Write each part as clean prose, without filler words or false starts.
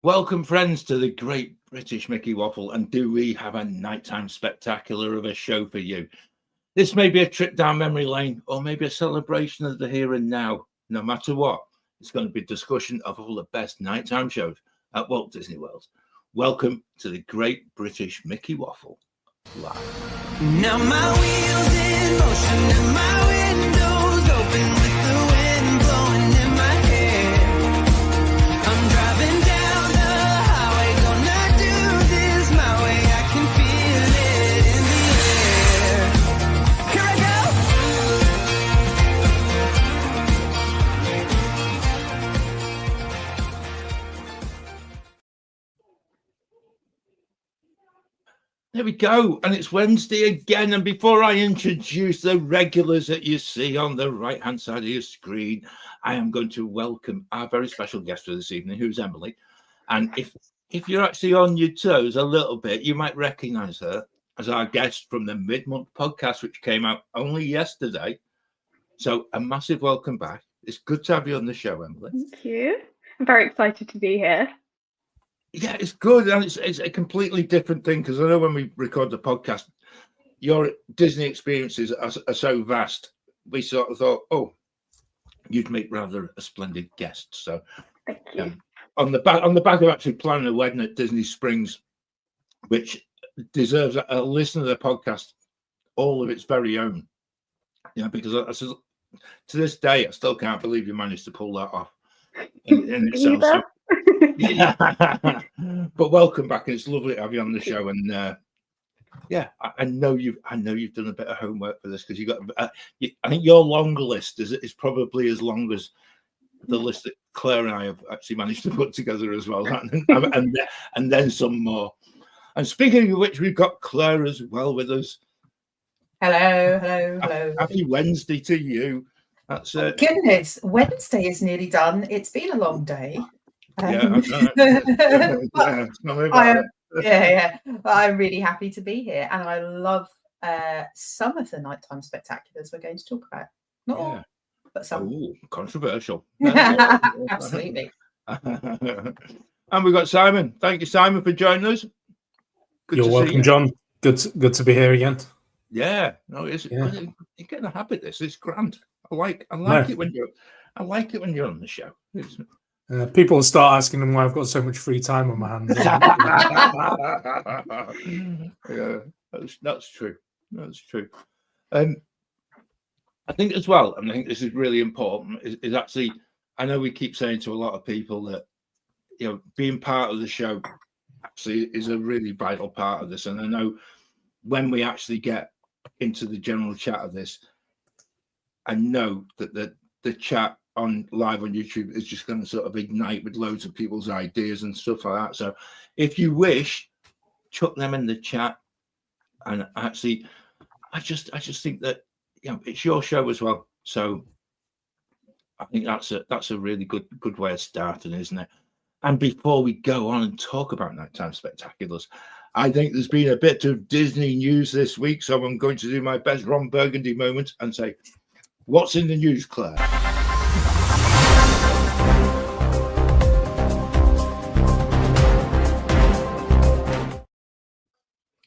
Welcome, friends, to the Great British Mickey Waffle, and do we have a nighttime spectacular of a show for you? This may be a trip down memory lane, or maybe a celebration of the here and now. No matter what, it's going to be a discussion of all the best nighttime shows at Walt Disney World. Welcome to the Great British Mickey Waffle live. Now my wheels in motion and my windows open with the wind blowing in my hair. I'm driving down the highway, gonna do this my way. I can feel it in the air. Here I go. There we go, and it's Wednesday again. And before I introduce the regulars that you see on the right-hand side of your screen, I am going to welcome our very special guest for this evening, who's Emily. And if you're actually on your toes a little bit, you might recognise her as our guest from the mid-month podcast, which came out only yesterday. So a massive welcome back. It's good to have you on the show, Emily. Thank you. I'm very excited to be here. Yeah, it's good, and it's a completely different thing, because I know when we record the podcast, your Disney experiences are so vast. We sort of thought, oh, you'd make rather a splendid guest. So, Thank you. on the back of actually planning a wedding at Disney Springs, which deserves a listen to the podcast all of its very own. Because to this day, I still can't believe you managed to pull that off in itself. So, yeah. But welcome back, and it's lovely to have you on the show. And I know you've done a bit of homework for this, because you got I think your long list is probably as long as the list that Claire and I have actually managed to put together as well, and then some more. And speaking of which, we've got Claire as well with us. Hello. Happy Wednesday to you. That's it. Goodness, Wednesday is nearly done. It's been a long day. Yeah. I'm really happy to be here, and I love some of the nighttime spectaculars we're going to talk about. Not all, but some. Ooh, controversial. Absolutely. And we've got Simon. Thank you, Simon, for joining us. You're welcome, John. Good to be here again. Yeah, no, you're getting a habit. This is grand. I like it when you're on the show. People will start asking them why I've got so much free time on my hands. Yeah, that's true. That's true. I think as well, and I think this is really important, is actually, I know we keep saying to a lot of people that, being part of the show actually is a really vital part of this. And I know when we actually get into the general chat of this, I know that the chat on live on YouTube is just going to sort of ignite with loads of people's ideas and stuff like that. So if you wish, chuck them in the chat. And actually, I just think that it's your show as well. So I think that's a really good way of starting, isn't it? And before we go on and talk about nighttime spectaculars, I think there's been a bit of Disney news this week, so I'm going to do my best Ron Burgundy moment and say, what's in the news, Claire?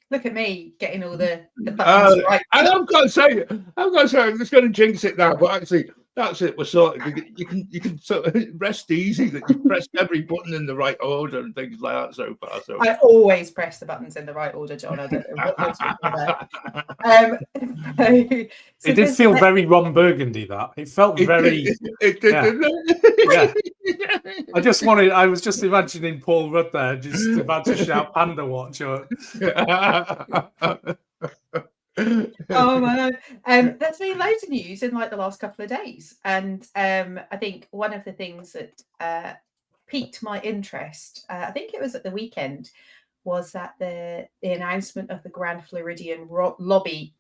Look at me getting all the buttons right. And I've got to say, I'm just going to jinx it now, but actually, that's it. We're sorted. You can sort of rest easy that you pressed every button in the right order and things like that so far. So I always press the buttons in the right order, John. I don't know what you're talking about. It did feel very Ron Burgundy. That it felt very. It did, didn't it? Yeah. I was just imagining Paul Rudd there, just about to shout "Panda Watch." Or... Oh my God. There's been loads of news in the last couple of days, and I think one of the things that piqued my interest, I think it was at the weekend, was that the announcement of the Grand Floridian lobby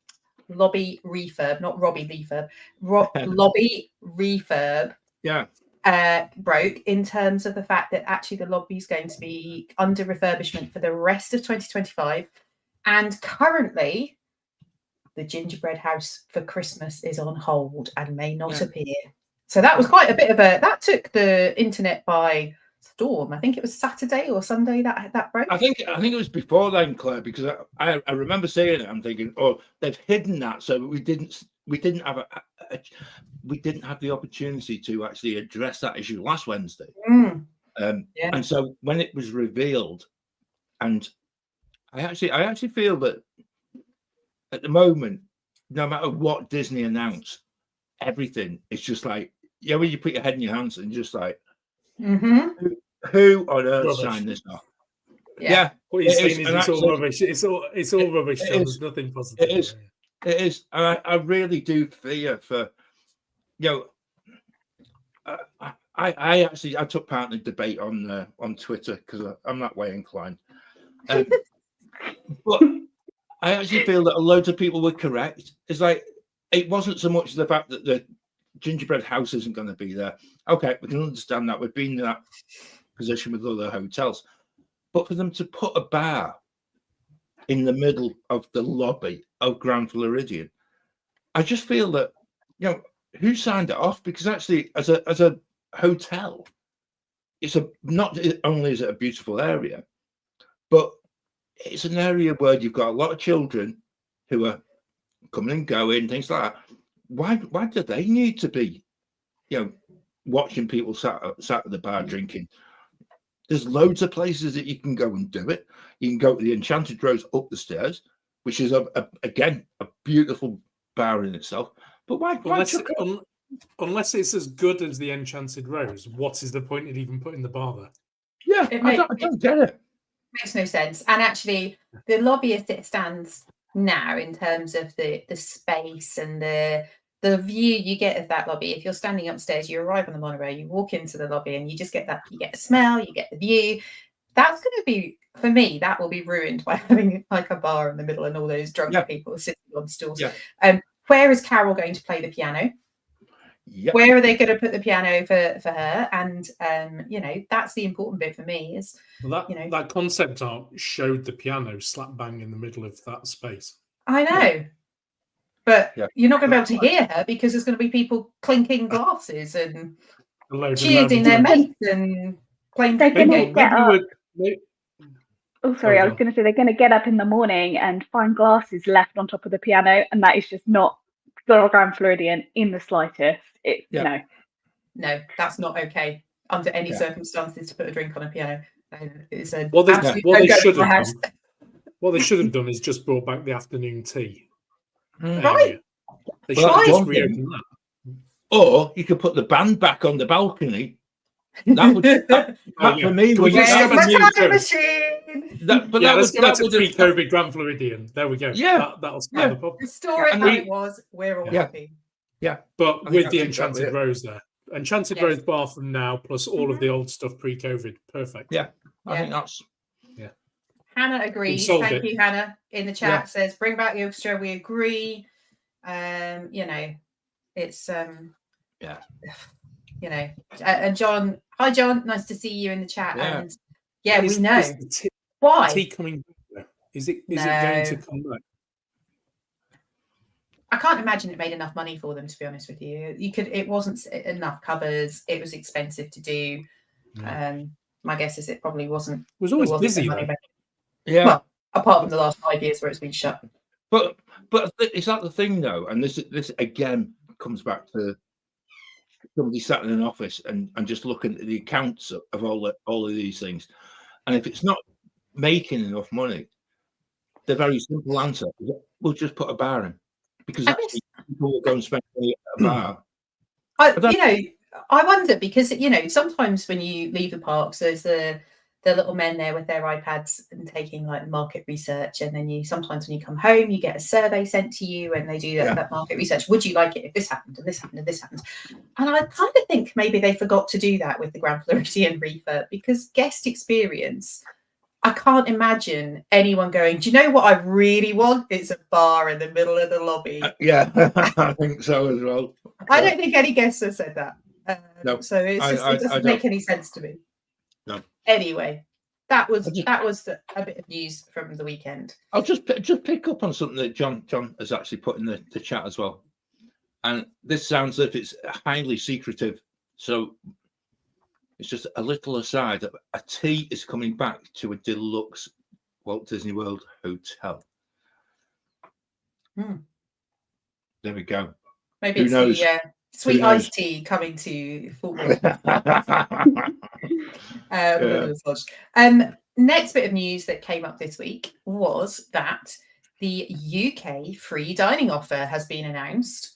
refurb, not Robbie refurb, lobby refurb. Yeah. Broke in terms of the fact that actually the lobby is going to be under refurbishment for the rest of 2025, and currently the gingerbread house for Christmas is on hold and may not appear. So that was quite a bit of that took the internet by storm. I think it was Saturday or Sunday that broke. I think it was before then, Claire, because I remember seeing it. I'm thinking, oh, they've hidden that, so we didn't have we didn't have the opportunity to actually address that issue last Wednesday. Yeah. And so when it was revealed, and I actually feel that at the moment, no matter what Disney announced, everything is just like, yeah, when you put your head in your hands and just like, who on earth Rubbish. signed this off? Yeah. What you're It saying is, is and it's all actually- rubbish. It's all rubbish. It John. is. There's nothing positive. It is. It is, and I really do fear for, I took part in a debate on Twitter because I'm that way inclined, but I actually feel that loads of people were correct. It's like it wasn't so much the fact that the gingerbread house isn't going to be there. Okay, we can understand that. We've been in that position with other hotels, but for them to put a bar in the middle of the lobby of Grand Floridian, I just feel that, who signed it off? Because actually, as a hotel, it's not only is it a beautiful area, but it's an area where you've got a lot of children who are coming and going, things like that. Why do they need to be, watching people sat at the bar drinking? There's loads of places that you can go and do it. You can go to the Enchanted Rose up the stairs, which is again a beautiful bar in itself. But why Unless it's as good as the Enchanted Rose, what is the point in even putting the bar there? Yeah, I don't get it. Makes no sense. And actually, the lobby as it stands now, in terms of the space and the view you get of that lobby, if you're standing upstairs, you arrive on the monorail, you walk into the lobby, and you just get you get the smell, you get the view. That's going to be, for me, that will be ruined by having like a bar in the middle and all those drunk people sitting on stools. Yeah. Where is Carol going to play the piano? Yep. Where are they going to put the piano for her? And that's the important bit for me. Is that concept art showed the piano slap bang in the middle of that space. I know, but you're not going to be able to hear her because there's going to be people clinking glasses and cheering their mates and playing They're video going to games. get up. Oh, sorry, Sorry, I was going to say they're going to get up in the morning and find glasses left on top of the piano, and that is just not the Grand Floridian in the slightest. No, that's not okay under any circumstances to put a drink on a piano. It's a what they should have house. done. What they should have done is just brought back the afternoon tea. Right. They should have just reopened that. Or you could put the band back on the balcony. That would that for me was Where's my time true. machine? that Let's go back to would have- pre-COVID Grand Floridian. There we go. Yeah. That'll solve the problem. Restore it and how we- it was. We're all Yeah. happy. Yeah, But think with that's the exactly Enchanted it. Rose there. Enchanted Yes. Rose bar from now, plus all of the old stuff pre-COVID. Perfect. Yeah. I think that's Hannah agrees. solved Thank it. you, Hannah. In the chat Yeah. says, "Bring back the orchestra." We agree. It's and John. Hi, John. Nice to see you in the chat. Yeah. And yeah, we know Is the why. tea coming back there? Is it No. going to come back? I can't imagine it made enough money for them. To be honest with you, it wasn't enough covers. It was expensive to do. My guess is it probably wasn't. It was always wasn't busy. money though. making. yeah. Well, apart from the last 5 years where it's been shut. But is that the thing though? And this again comes back to somebody sat in an office and just looking at the accounts of all of these things. And if it's not making enough money, the very simple answer is we'll just put a bar in. Because actually people will go and spend money at a bar. I wonder because sometimes when you leave the parks, there's the little men there with their iPads and taking like market research, and then sometimes when you come home, you get a survey sent to you, and they do that market research. Would you like it if this happened and this happened and this happened? And I kind of think maybe they forgot to do that with the Grand Floridian refurb because guest experience. I can't imagine anyone going, do you know what I really want? It's a bar in the middle of the lobby. Yeah, I think so as well. I don't think any guests have said that. No, so it doesn't make any sense to me. No. Anyway, that was a bit of news from the weekend. I'll just pick up on something that John has actually put in the chat as well. And this sounds as if it's highly secretive. So It's just a little aside that a tea is coming back to a deluxe Walt Disney World hotel. There we go. Maybe Who it's knows? the sweet knows? iced tea coming to Fort William. Next bit of news that came up this week was that the UK free dining offer has been announced,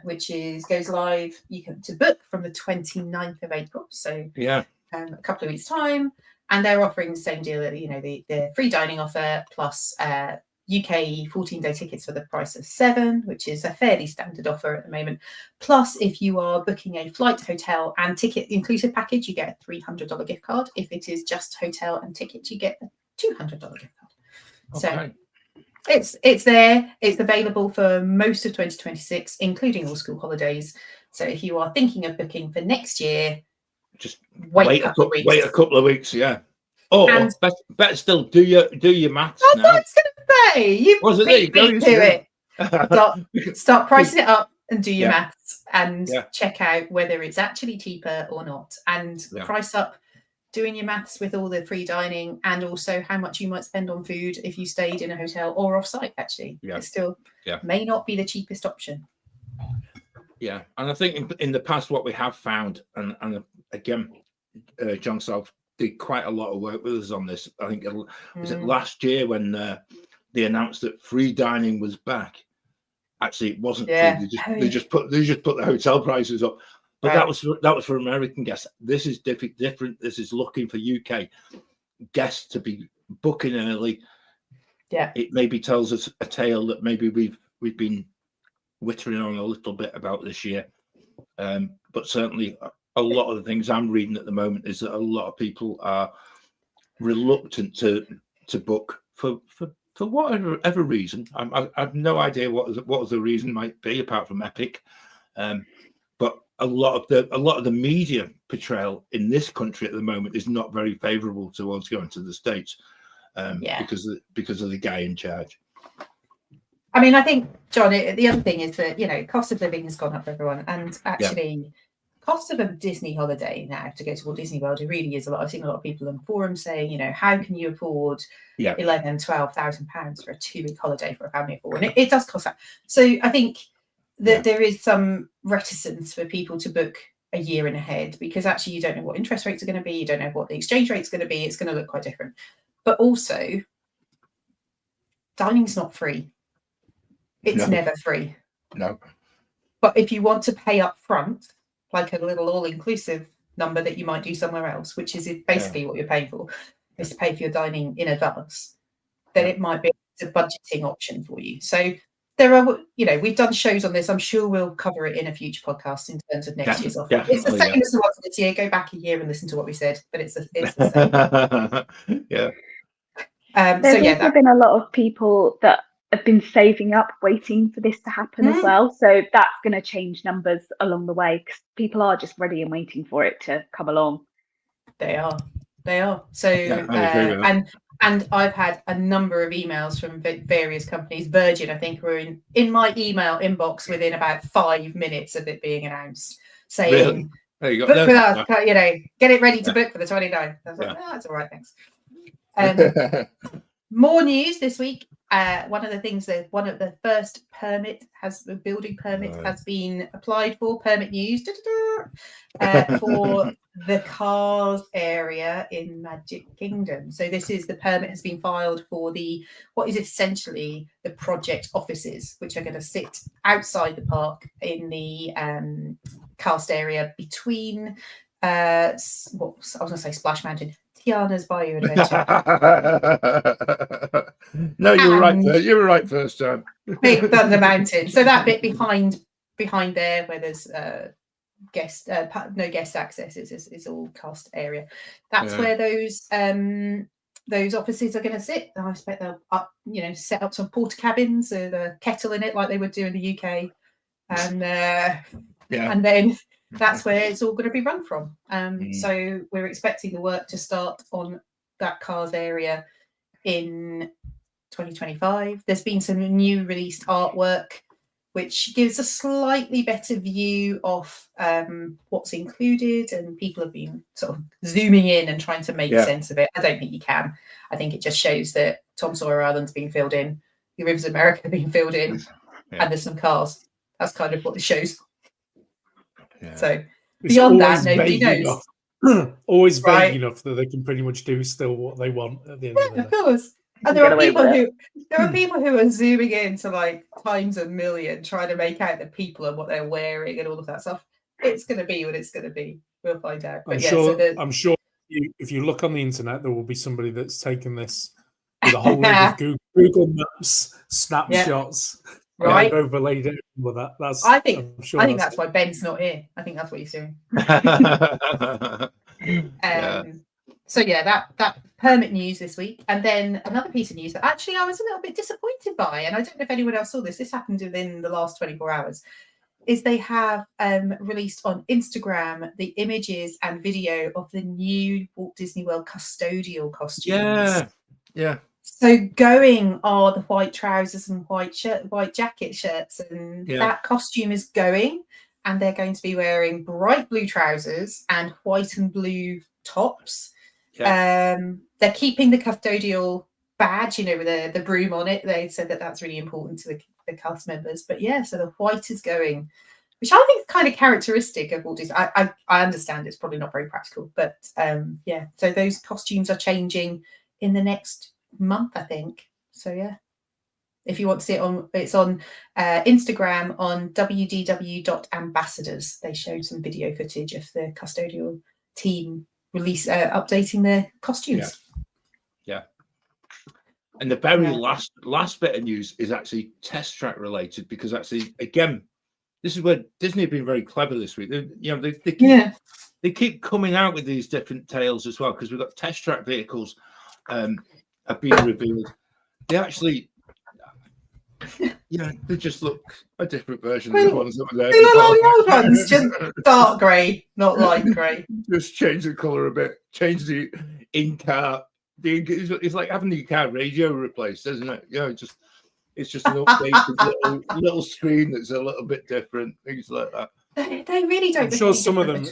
which goes live. You can to book from the 29th of April, so Yeah. a couple of weeks' time, and they're offering the same deal. The free dining offer plus UK 14-day tickets for the price of 7, which is a fairly standard offer at the moment. Plus, if you are booking a flight, hotel, and ticket inclusive package, you get a $300 gift card. If it is just hotel and tickets, you get a $200 gift card. Okay. So it's there. It's available for most of 2026, including all school holidays. So if you are thinking of booking for next year, Just wait a couple of weeks. Wait a couple of weeks, yeah. Oh, And- better still, do your maths I now. was going to say, you beat me to it. Start pricing it up and do your maths and check out whether it's actually cheaper or not. And price up doing your maths with all the free dining and also how much you might spend on food if you stayed in a hotel or off-site, actually. It still may not be the cheapest option. Yeah, and I think in the past what we have found, and again, John South did quite a lot of work with us on this. I think was it last year when they announced that free dining was back. Actually, it wasn't free. They just put the hotel prices up. But that was for American guests. This is different. This is looking for UK guests to be booking early. Yeah, it maybe tells us a tale that maybe we've been wittering on a little bit about this year. But certainly a lot of the things I'm reading at the moment is that a lot of people are reluctant to book for whatever reason. I have no idea what the reason might be apart from Epic. But a lot of the media portrayal in this country at the moment is not very favourable towards going to the States, because of the guy in charge. I mean, I think, John, the other thing is that cost of living has gone up for everyone, and actually, cost of a Disney holiday now to go to Walt Disney World, it really is a lot. I've seen a lot of people on forums saying, how can you afford £11,000 and £12,000 for a 2-week holiday for a family of 4? And it does cost that. So I think that there is some reticence for people to book a year in ahead because actually you don't know what interest rates are going to be, you don't know what the exchange rate's going to be. It's going to look quite different. But also, dining's not free. It's never free. No. But if you want to pay up front, like a little all-inclusive number that you might do somewhere else, which is basically what you're paying for, is to pay for your dining in advance, then it might be a budgeting option for you. So there are, we've done shows on this. I'm sure we'll cover it in a future podcast in terms of next year's offer. It's the same as the one for this year. Go back a year and listen to what we said, but it's the same. There's also been a lot of people that have been saving up, waiting for this to happen as well. So that's going to change numbers along the way because people are just ready and waiting for it to come along. They are. So, and I've had a number of emails from various companies. Virgin, I think, were in my email inbox within about 5 minutes of it being announced, saying, book with us, get it ready to book for the 29th. I was like, that's all right, thanks. More news this week. One of the first building permit has been applied for. Permit news for the Cars area in Magic Kingdom. So the permit has been filed for what is essentially the project offices, which are going to sit outside the park in the cast area between I was going to say Splash Mountain. Tiana's Bayou Adventure. No, you were right. You were right first time. Big Thunder Mountain. So that bit behind there, where there's no guest access, it's all cast area. That's where those offices are going to sit. And I expect they'll set up some porta cabins with a kettle in it, like they would do in the UK, and then. That's where it's all going to be run from. So we're expecting the work to start on that Cars area in 2025. There's been some new released artwork which gives a slightly better view of what's included, and people have been sort of zooming in and trying to make sense of it. I don't think you can. I think it just shows that Tom Sawyer Island's being filled in, the Rivers of America are being filled in, and there's some cars. That's kind of what it shows. Yeah. So It's beyond that, always nobody vague knows. enough. Always vague Right. enough that they can pretty much do still what they want at the end of the Yeah, of day. course. And Get there are away people with who are zooming in to like times a million, trying to make out the people and what they're wearing and all of that stuff. It's going to be what it's going to be. We'll find out. But I'm sure if you look on the internet, there will be somebody that's taken this with a whole load of Google Maps snapshots, right, and overlaid it with that. I think that's why Ben's not here. I think that's what he's doing. So that permit news this week, and then another piece of news that actually I was a little bit disappointed by, and I don't know if anyone else saw this. This happened within the last 24 hours. Is they have released on Instagram the images and video of the new Walt Disney World custodial costumes. Yeah. So going are the white trousers and white jacket shirts, and that costume is going, and they're going to be wearing bright blue trousers and white and blue tops. They're keeping the custodial badge, with the broom on it. They said that that's really important to the cast members. But so the white is going, which I think is kind of characteristic of Walt Disney. I understand it's probably not very practical, but so those costumes are changing in the next month, I think. So if you want to see it it's on Instagram on wdw.ambassadors. They showed some video footage of the custodial team updating their costumes. And the very last bit of news is actually test track related, because actually, again, this is where Disney have been very clever this week. They keep coming out with these different tales as well, because we've got test track vehicles have been revealed. They actually, they just look a different version of the ones that were there. They look like the old ones, just dark grey, not light grey. Just change the colour a bit, change the in-car. It's like having the car radio replaced, isn't it? It's just an updated little screen that's a little bit different, things like that. They really don't. I'm sure some of them.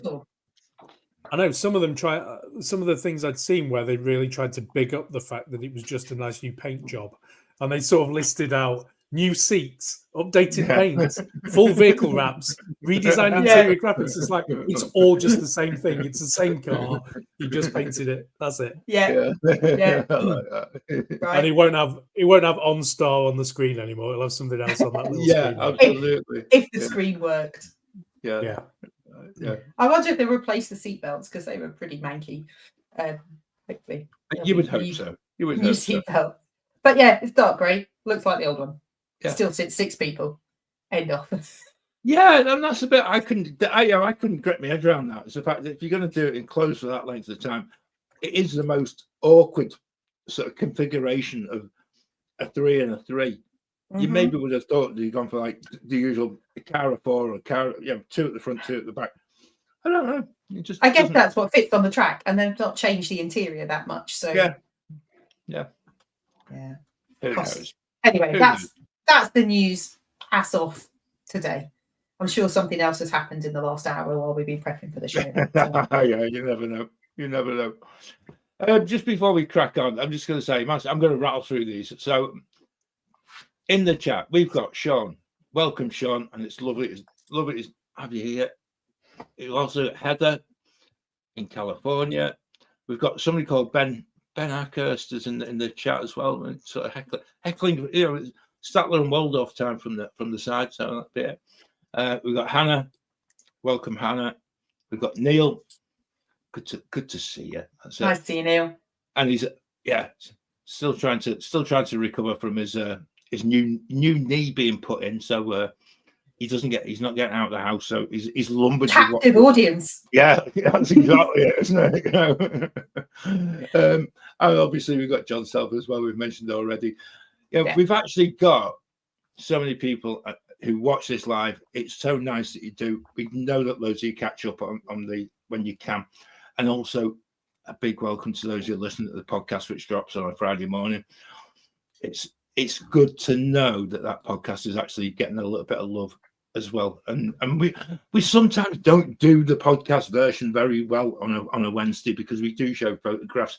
I know some of them try. Some of the things I'd seen where they really tried to big up the fact that it was just a nice new paint job, and they sort of listed out new seats, updated paint, full vehicle wraps, redesigned interior graphics. It's like it's all just the same thing. It's the same car. You just painted it. That's it. Yeah. I like that. Right. And it won't have OnStar on the screen anymore. It'll have something else on that little screen. Absolutely. If the screen worked. Yeah. I wonder if they replaced the seatbelts, because they were pretty manky. Hopefully. You would hope so. You would hope so. Seatbelt. But it's dark grey. Looks like the old one. Yeah. Still sits 6 people. End off. Yeah, and that's a bit I couldn't get my head around that. It's the fact that if you're going to do it in close for that length of time, it is the most awkward sort of configuration of a 3 and a 3. You maybe would have thought you'd gone for like the usual car of 4 or car, 2 at the front, 2 at the back. I don't know. I guess that's what fits on the track, and they've not changed the interior that much. So yeah. Who knows? Anyway, that's the news as of today. I'm sure something else has happened in the last hour while we've been prepping for the show. Yeah, you never know. You never know. Just before we crack on, I'm just going to say, I'm going to rattle through these. So, in the chat, we've got Sean. Welcome, Sean, and it's lovely. It's lovely to have you here. It's also Heather in California. We've got somebody called Ben Ackhurst is in the chat as well, and sort of heckling. Statler and Waldorf time from the side. So that's it. We've got Hannah. Welcome, Hannah. We've got Neil. Good to see you. That's nice to see you, Neil. And he's still trying to recover from his new knee being put in. So he's not getting out of the house. So he's lumbered. Captive audience. Yeah, that's exactly it, isn't it? And obviously we've got John Self as well. We've mentioned already. We've actually got so many people who watch this live. It's so nice that you do. We know that loads of you catch up on when you can. And also a big welcome to those who listen to the podcast, which drops on a Friday morning. It's it's good to know that that podcast is actually getting a little bit of love as well. And we sometimes don't do the podcast version very well on a Wednesday because we do show photographs.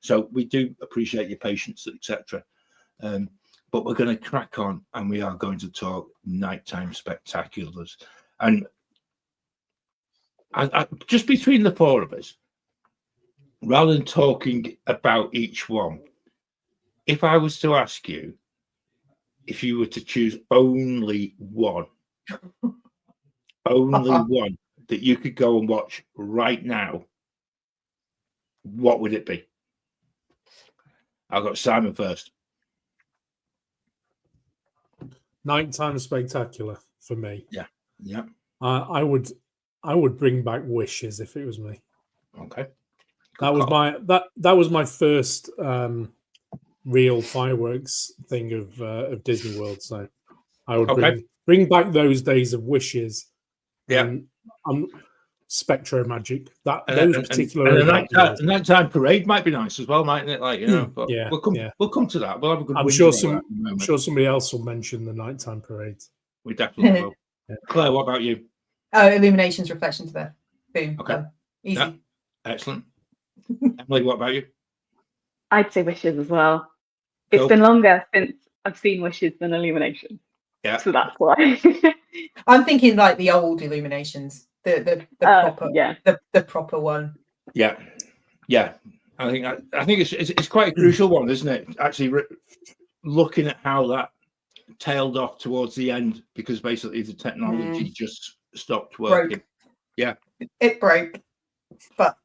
So we do appreciate your patience, etc. But we're going to crack on, and we are going to talk nighttime spectaculars. And I, just between the four of us, rather than talking about each one, if I was to ask you if you were to choose only one that you could go and watch right now, what would it be? I've got Simon first. Nighttime spectacular for me. Yeah. I would bring back Wishes if it was me. Okay. That was my first real fireworks thing of Disney World. So I would bring back those days of Wishes. Yeah. Spectro Magic. And the nighttime parade might be nice as well, mightn't it? Like, you know, but yeah, we'll come to that. We'll have a good. I'm sure somebody else will mention the nighttime parade. We definitely will. Yeah. Claire, what about you? Oh, IllumiNations Reflections there. Boom. Okay. Done. Easy. Yeah. Excellent. Emily, what about you? I'd say Wishes as well. Cool. It's been longer since I've seen Wishes than Illumination. Yeah. So that's why. I'm thinking like the old Illuminations, the proper, the proper one. Yeah. I think it's quite a crucial one, isn't it? Actually, looking at how that tailed off towards the end because basically the technology just stopped working. Broke. Yeah, it broke, but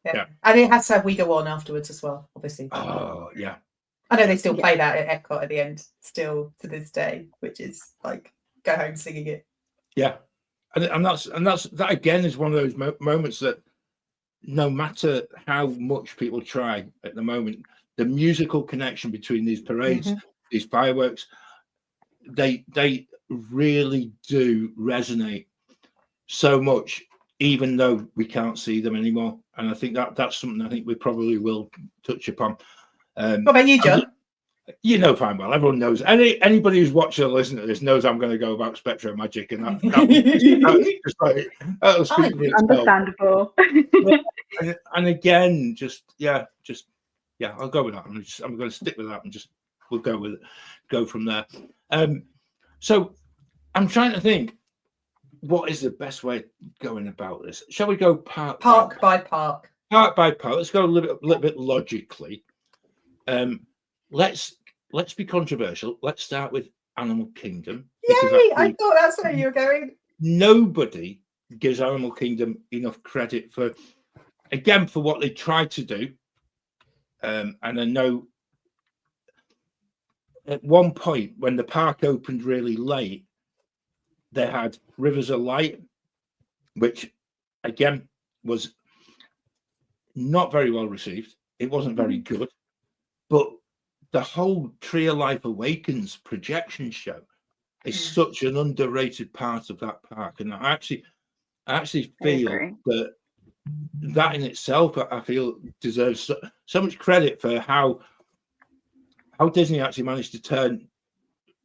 yeah, and it has to have We Go On afterwards as well, obviously. Oh yeah. I know they still play that at Epcot at the end, still to this day, which is like go home singing it. Yeah, and that again is one of those moments that no matter how much people try at the moment, the musical connection between these parades, these fireworks, they really do resonate so much, even though we can't see them anymore. And I think that's something I think we probably will touch upon. What about you, John? You know fine well. Everyone knows. Anybody who's watching or listening to this knows I'm going to go about Spectro Magic, and that's just like understandable. And again, I'll go with that. I'm going to stick with that, and we'll go from there. So I'm trying to think, what is the best way of going about this? Shall we go park by park? Park by park. Let's go a little bit logically. Let's be controversial. Let's start with Animal Kingdom. Yay! I thought that's where you were going. Nobody gives Animal Kingdom enough credit for what they tried to do. And I know at one point when the park opened really late, they had Rivers of Light, which again was not very well received. It wasn't very good. But the whole Tree of Life Awakens projection show is such an underrated part of that park. And I actually feel that in itself, I feel deserves so much credit for how Disney actually managed to turn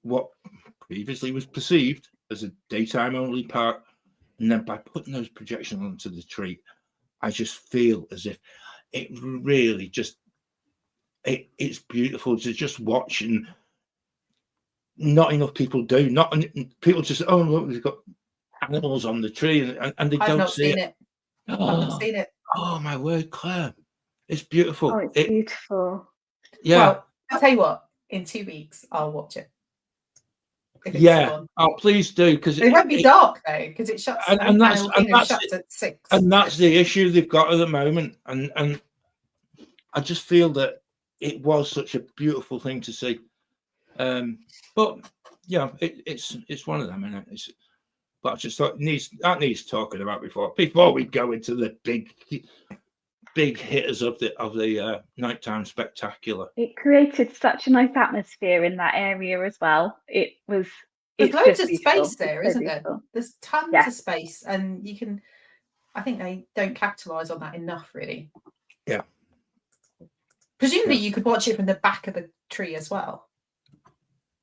what previously was perceived as a daytime only park. And then by putting those projections onto the tree, I just feel as if it really just, it's beautiful to just watch, and not enough people do. People just, oh look, we've got animals on the tree, and they don't see it. I've not seen it. Oh my word, Claire, it's beautiful. Oh, it's beautiful. Yeah. Well, I'll tell you what. In 2 weeks, I'll watch it. Yeah. Oh, please do, because it won't be dark though, because it shuts. And that's shuts at 6. And that's the issue they've got at the moment. And I just feel that it was such a beautiful thing to see. But yeah, it's one of them, isn't it? But I just thought that needs talking about before we go into the big hitters of the nighttime spectacular. It created such a nice atmosphere in that area as well. There's loads of space there, isn't there? There's tons of space, and I think they don't capitalize on that enough, really. Yeah. Presumably you could watch it from the back of the tree as well.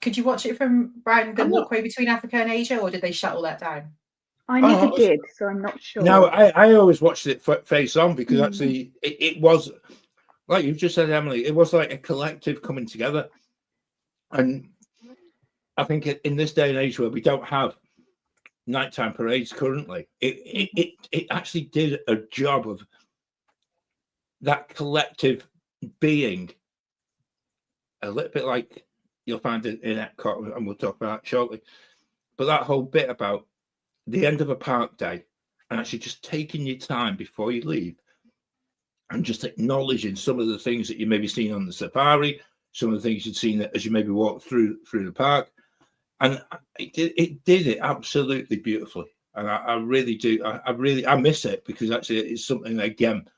Could you watch it from around the I'm not- walkway between Africa and Asia, or did they shut all that down? I never Oh, did, so I'm not sure. No, I always watched it face on because Mm. actually it was, like you've just said, Emily, it was like a collective coming together. And I think in this day and age where we don't have nighttime parades currently, it actually did a job of that collective being a little bit like you'll find it in Epcot, and we'll talk about it shortly. But that whole bit about the end of a park day and actually just taking your time before you leave and just acknowledging some of the things that you maybe seen on the safari, some of the things you'd seen as you maybe walked through the park. And it did it absolutely beautifully. And I really do. I miss it because actually it's something that, again,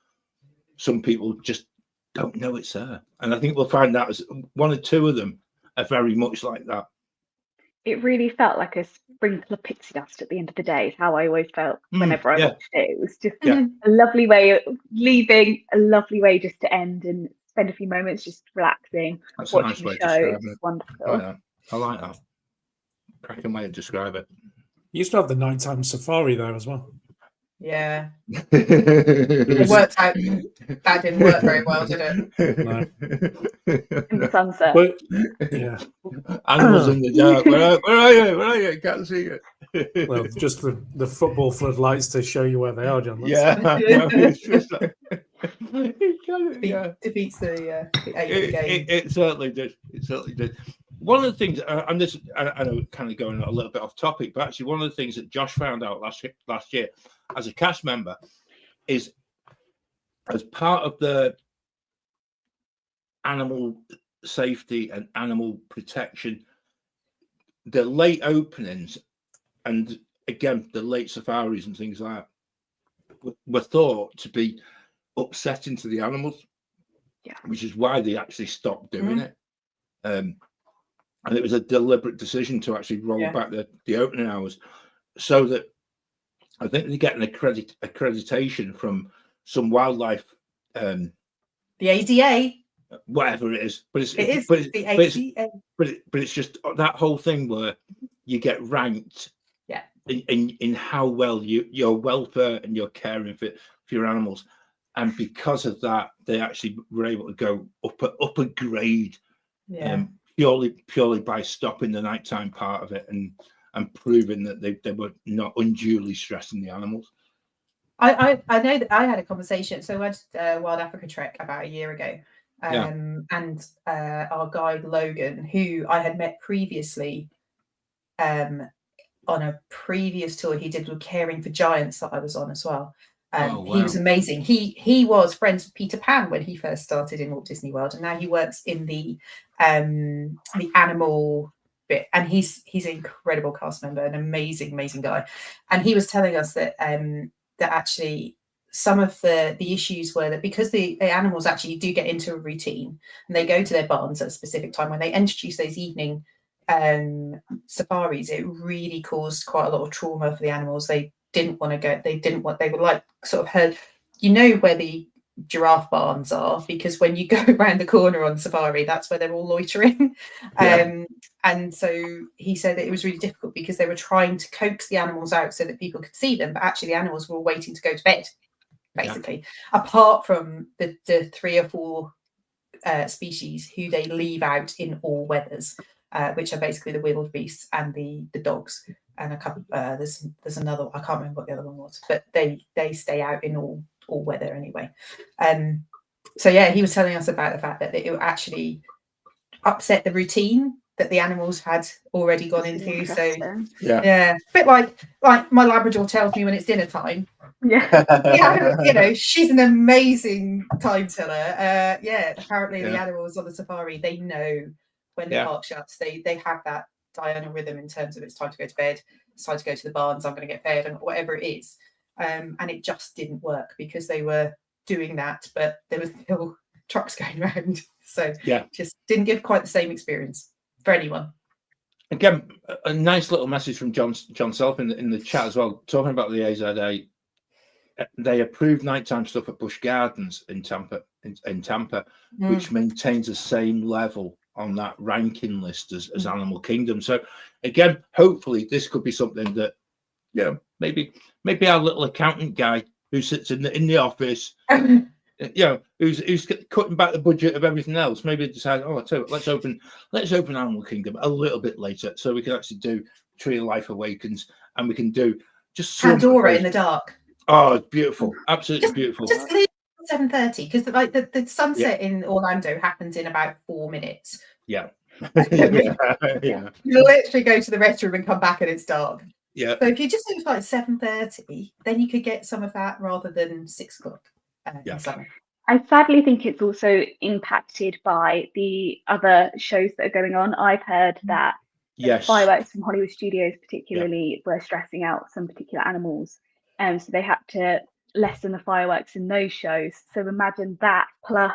some people just don't know it's there. And I think we'll find out as one or two of them are very much like that. It really felt like a sprinkle of pixie dust at the end of the day, is how I always felt whenever I watched it. It was just a lovely way of leaving, a lovely way just to end and spend a few moments just relaxing, That's watching a nice the way show. to describe It's it. wonderful. I like that. Cracking way to describe it. You used to have the nighttime safari there as well. Yeah, It it worked out. That didn't work very well, did it? No. In the sunset. But yeah, Animals in the dark. Where are you? Where are you? Can't see you. well, just the football floodlights to show you where they are, John. Yeah, no, it's just like Defeats the aim of the game. it certainly did. It certainly did. One of the things, and this, I know, kind of going a little bit off topic, but actually, one of the things that Josh found out last year as a cast member is, as part of the animal safety and animal protection, the late openings and again the late safaris and things like that were thought to be upsetting to the animals, which is why they actually stopped doing it. And it was a deliberate decision to actually roll back the opening hours, so that I think they get an accreditation from some wildlife, the ADA, whatever it is. But it's the ADA. But it's just that whole thing where you get ranked, in how well your welfare and your caring for your animals, and because of that, they actually were able to go up a grade. Purely by stopping the nighttime part of it and proving that they were not unduly stressing the animals. I know that I had a conversation. So I did Wild Africa Trek about a year ago, and our guide Logan, who I had met previously, on a previous tour he did with Caring for Giants that I was on as well. He was amazing. He was friends with Peter Pan when he first started in Walt Disney World, and now he works in the animal bit. And he's an incredible cast member, an amazing guy. And he was telling us that that actually some of the issues were that because the animals actually do get into a routine and they go to their barns at a specific time, when they introduce those evening safaris, it really caused quite a lot of trauma for the animals. They didn't want to go. They were like sort of heard, where the giraffe barns are, because when you go around the corner on safari, that's where they're all loitering. And so he said that it was really difficult because they were trying to coax the animals out so that people could see them, but actually the animals were all waiting to go to bed, basically. Apart from the 3 or 4 species who they leave out in all weathers, which are basically the wildebeests and the dogs. And a couple, there's another, I can't remember what the other one was, but they stay out in all weather anyway. So he was telling us about the fact that it actually upset the routine that the animals had already gone into. So a bit like my Labrador tells me when it's dinner time. She's an amazing time teller. Apparently the animals on the safari, they know when the park shuts. They have that diurnal rhythm in terms of it's time to go to bed, it's time to go to the barns, I'm going to get fed, and whatever it is. And it just didn't work because they were doing that, but there was still trucks going around. So just didn't give quite the same experience for anyone. Again, a nice little message from John Self in the chat as well, talking about the AZA. They approved nighttime stuff at Busch Gardens in Tampa, which maintains the same level on that ranking list as Animal Kingdom. So again, hopefully this could be something that, you know, maybe our little accountant guy who sits in the office, you know, who's cutting back the budget of everything else, maybe decide, oh, I tell you what, let's open Animal Kingdom a little bit later, so we can actually do Tree of Life Awakens, and we can do just Pandora in the dark. Oh, it's beautiful, absolutely beautiful. Just leave 7:30 because like the sunset in Orlando happens in about 4 minutes. Yeah. Yeah. You literally go to the restroom and come back and it's dark. Yeah. So if you just do like 7:30, then you could get some of that rather than 6 o'clock in summer. I sadly think it's also impacted by the other shows that are going on. I've heard that fireworks from Hollywood Studios particularly were stressing out some particular animals. So they had to lessen the fireworks in those shows. So imagine that plus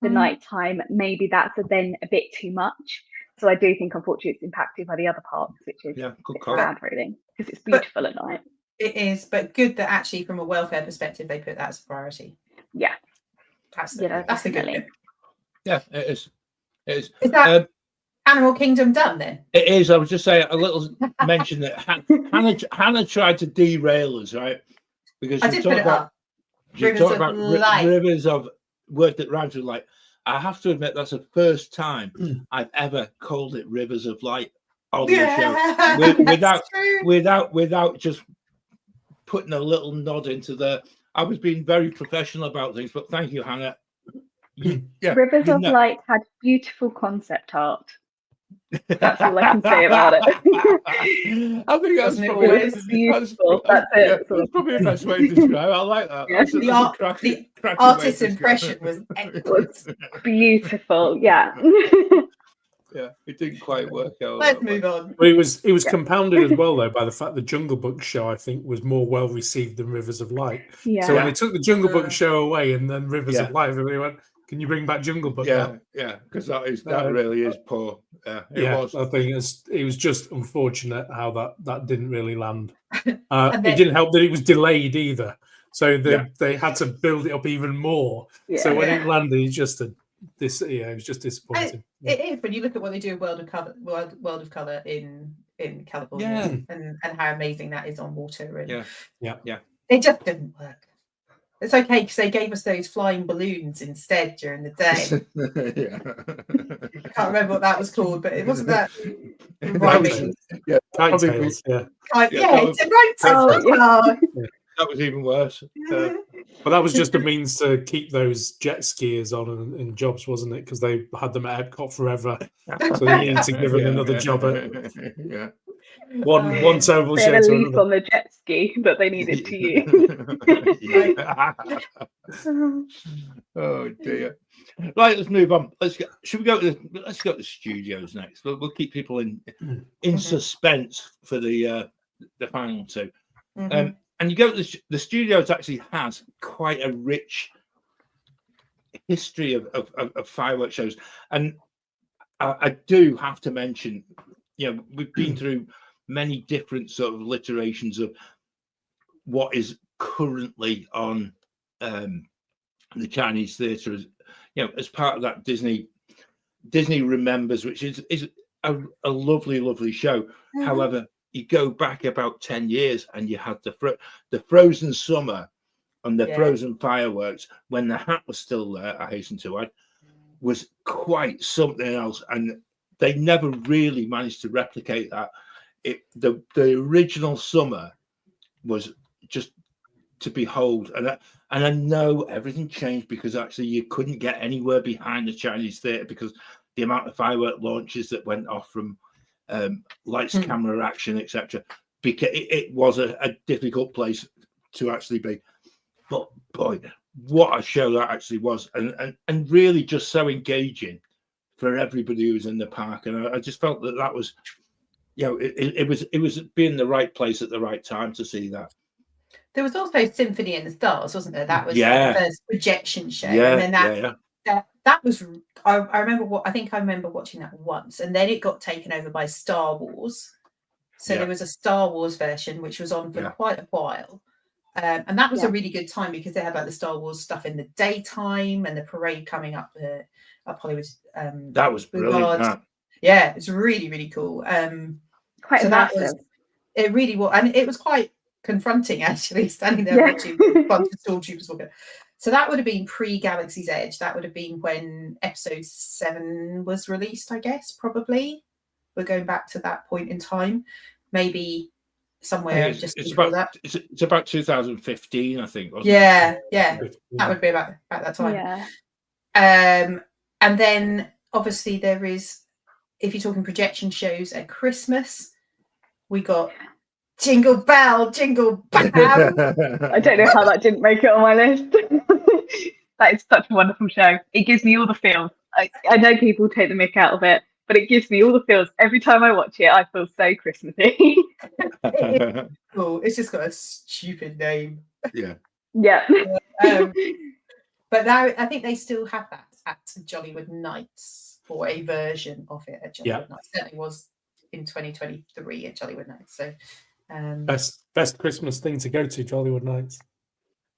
the nighttime, maybe that's then a bit too much. So I do think, unfortunately, it's impacted by the other parts, which is bad, really, because it's beautiful at night. It is, but good that actually, from a welfare perspective, they put that as a priority. Yeah, that's the good bit. Yeah, it is. It is. Is that Animal Kingdom done then? It is. I was just saying a little mention that Hannah tried to derail us, right? Because I did put it up. Rivers of word that rhymes with light. I have to admit that's the first time I've ever called it Rivers of Light on the show without just putting a little nod into the. I was being very professional about things, but thank you, Hannah. Rivers of Light had beautiful concept art. That's all I can say about it. I think that's probably the best way to describe it. I like that. Yeah. The artist's impression was excellent. Beautiful, yeah. Yeah, it didn't quite work out. Let's move on. But it was compounded as well, though, by the fact the Jungle Book show, I think, was more well received than Rivers of Light. Yeah. So when they took the Jungle Book show away and then Rivers of Light, everybody went, "Can you bring back Jungle Book?" Yeah, because that really is poor. Yeah, I think it was just unfortunate how that didn't really land. It didn't help that it was delayed either, so they had to build it up even more. Yeah. So when it landed, it was just disappointing. It is when you look at what they do in World of Color in California, and how amazing that is on water. And it just didn't work. It's okay because they gave us those flying balloons instead during the day. I can't remember what that was called, but it wasn't that. Kite tails. That was even worse. But that was just a means to keep those jet skiers on in jobs, wasn't it? Because they had them at Epcot forever, so they needed to give them another job at one terrible show. They had a lease on the jet ski that they needed to use. Oh dear! Right, let's move on. Should we go to the studios next? We'll keep people in suspense for the final two. And you go to the studios actually has quite a rich history of fireworks shows, and I do have to mention, we've been through many different sort of iterations of what is currently on the Chinese theatre, as part of that Disney Remembers, which is a lovely show. However, you go back about 10 years and you had the Frozen Summer and the Frozen Fireworks, when the hat was still there, I hasten to add, was quite something else. And they never really managed to replicate that. The original summer was just to behold. And I know everything changed because actually you couldn't get anywhere behind the Chinese theatre because the amount of firework launches that went off from lights, camera, action, etc. Because it was a difficult place to actually be. But boy, what a show that actually was, and really just so engaging for everybody who was in the park. And I just felt that was, it was being the right place at the right time to see that. There was also Symphony in the Stars, wasn't there? That was the first projection show, and then that was. I remember I remember watching that once, and then it got taken over by Star Wars. So there was a Star Wars version which was on for quite a while, and that was a really good time because they had like the Star Wars stuff in the daytime and the parade coming up up Hollywood. That was brilliant. Boulevard. That. Yeah, it's really, really cool. Quite so that was, immersive. it really was, and it was quite confronting actually, standing there watching a bunch of stormtroopers walking. So that would have been pre-Galaxy's Edge. That would have been when Episode 7 was released, I guess, probably. We're going back to that point in time. Maybe somewhere just before that. It's about 2015, I think, wasn't it? it? Yeah. That would be about that time. Yeah. And then, obviously, there is, if you're talking projection shows at Christmas, we got Jingle Bell, Jingle Bam. I don't know how that didn't make it on my list. That is such a wonderful show. It gives me all the feels. I know people take the mick out of it, but it gives me all the feels. Every time I watch it, I feel so Christmassy. Cool. It's just got a stupid name. Yeah. Yeah. But now I think they still have that at Jollywood Nights, or a version of it at Jollywood Nights. It certainly was in 2023 at Jollywood Nights. So best Christmas thing to go to, Jollywood Nights.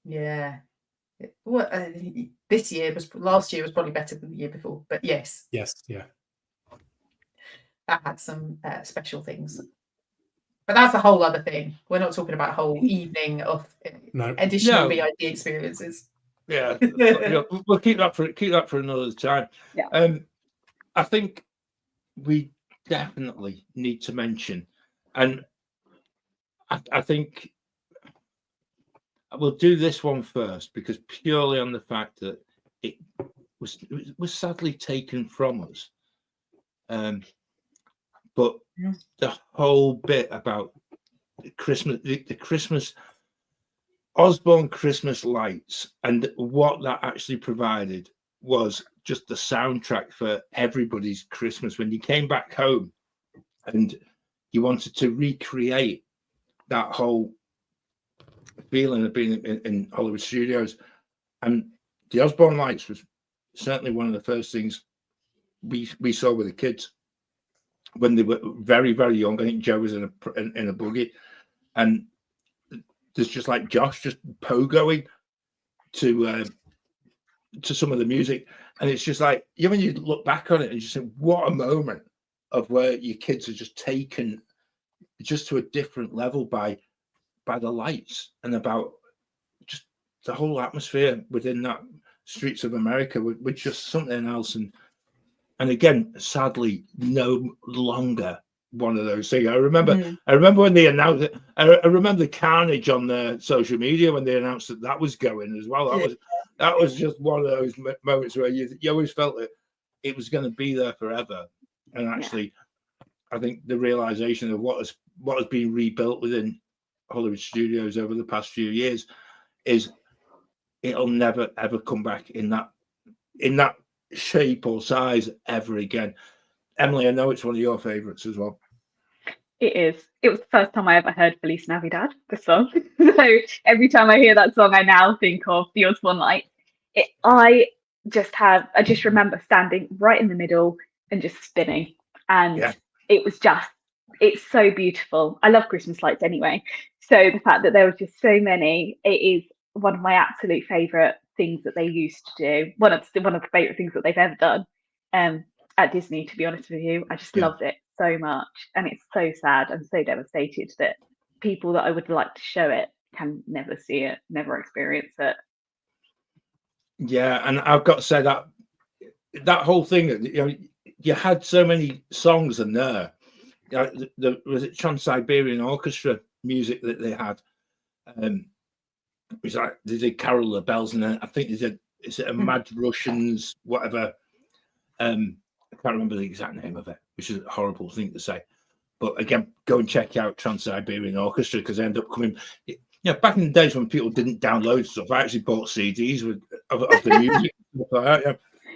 Yeah. What last year was probably better than the year before, but yes, yeah, that had some special things. But that's a whole other thing. We're not talking about a whole evening of additional VIP experiences. Yeah, we'll keep that for another time. Yeah. I think we definitely need to mention, and I think we'll do this one first because purely on the fact that it was sadly taken from us. But the whole bit about Christmas, the Christmas Osborne Christmas lights, and what that actually provided was just the soundtrack for everybody's Christmas. When you came back home and you wanted to recreate that whole feeling of being in Hollywood studios, and the Osborne lights was certainly one of the first things we saw with the kids when they were very, very young. I think Joe was in a buggy, and there's just like Josh just pogoing to some of the music, and it's just like, when you look back on it and you just think, what a moment of where your kids are just taken just to a different level by the lights, and about just the whole atmosphere within that Streets of America with just something else. And again, sadly, no longer one of those things. I remember when they announced it. I remember the carnage on their social media when they announced that was going as well. That was just one of those moments where you always felt that it was going to be there forever. And actually, I think the realization of what has been rebuilt within Hollywood studios over the past few years is it'll never ever come back in that shape or size ever again. Emily, I know it's one of your favorites as well. It is. It was the first time I ever heard Feliz Navidad, the song. So every time I hear that song, I now think of the Osborne Lights. I just remember standing right in the middle and just spinning. And it's so beautiful. I love Christmas lights anyway. So the fact that there was just so many, it is one of my absolute favourite things that they used to do. One of the favourite things that they've ever done at Disney, to be honest with you. I just loved it so much. And it's so sad and so devastated that people that I would like to show it can never see it, never experience it. Yeah, and I've got to say that whole thing, you had so many songs in there. Was it Trans-Siberian Orchestra music that they had? It was like they did Carol of the Bells, and then I think they did, is it a Mad Russians, whatever. I can't remember the exact name of it, which is a horrible thing to say. But again, go and check out Trans-Siberian Orchestra, because they end up coming. Back in the days when people didn't download stuff, I actually bought CDs of the music.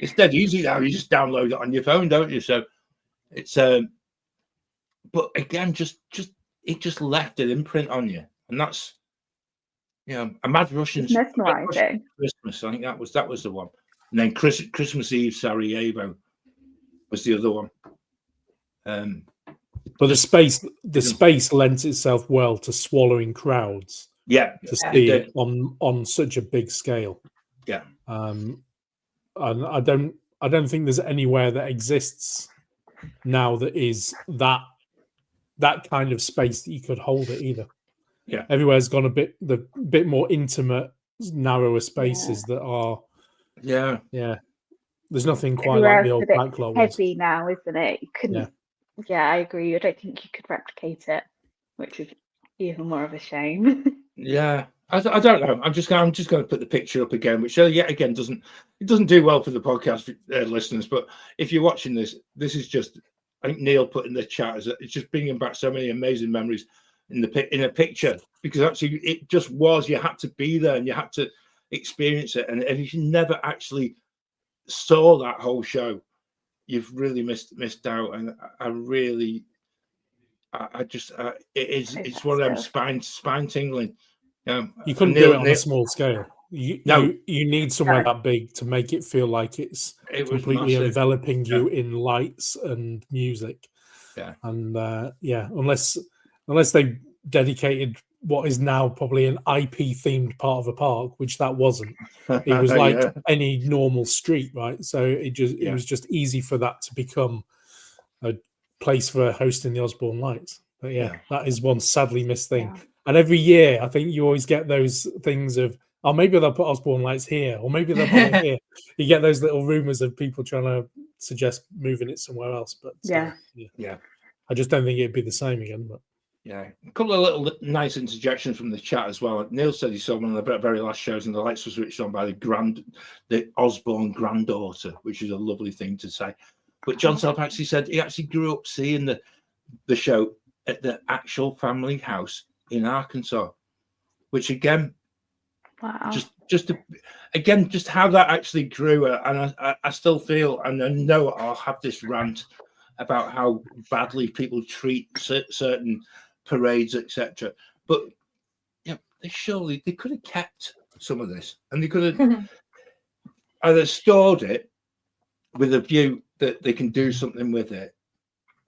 It's dead easy now. You just download it on your phone, don't you? So it's but again, it just left an imprint on you, and that's a Mad Russians mesmerizing. Christmas. I think that was the one, and then Christmas Eve Sarajevo was the other one. But the space lends itself well to swallowing crowds. Yeah, to see it on such a big scale. Yeah, and I don't I don't think there's anywhere that exists now that is that kind of space that you could hold it either. Yeah. Everywhere's gone a bit more intimate, narrower spaces that are. Yeah. There's nothing quite Everywhere like the else old a bit backlog was. heavy now, isn't it? You couldn't. Yeah, I agree. I don't think you could replicate it, which is even more of a shame. Yeah. I don't know. I'm just going to put the picture up again, which yet again doesn't do well for the podcast listeners. But if you're watching this is just, I think Neil put in the chat, it's just bringing back so many amazing memories in a picture, because actually it just was, you had to be there and you had to experience it, and if you never actually saw that whole show, you've really missed out. And it's one of them spine tingling. You couldn't do it on a small scale. You need somewhere that big to make it feel like it's completely enveloping you in lights and music. Yeah. And unless they dedicated what is now probably an IP themed part of a park, which that wasn't. It was like any normal street, right? So it was just easy for that to become a place for hosting the Osborne Lights. But that is one sadly missed thing. Yeah. And every year, I think you always get those things of, oh, maybe they'll put Osborne Lights here, or maybe they'll put it here. You get those little rumors of people trying to suggest moving it somewhere else. But I just don't think it'd be the same again. But yeah, a couple of little nice interjections from the chat as well. Neil said he saw one of the very last shows and the lights were switched on by the Osborne granddaughter, which is a lovely thing to say. But John Self actually said he actually grew up seeing the show at the actual family house in Arkansas, which again, just how that actually grew. And I still feel, and I know I'll have this rant about how badly people treat certain parades, etc. But they could have kept some of this, and they could have either stored it with a view that they can do something with it.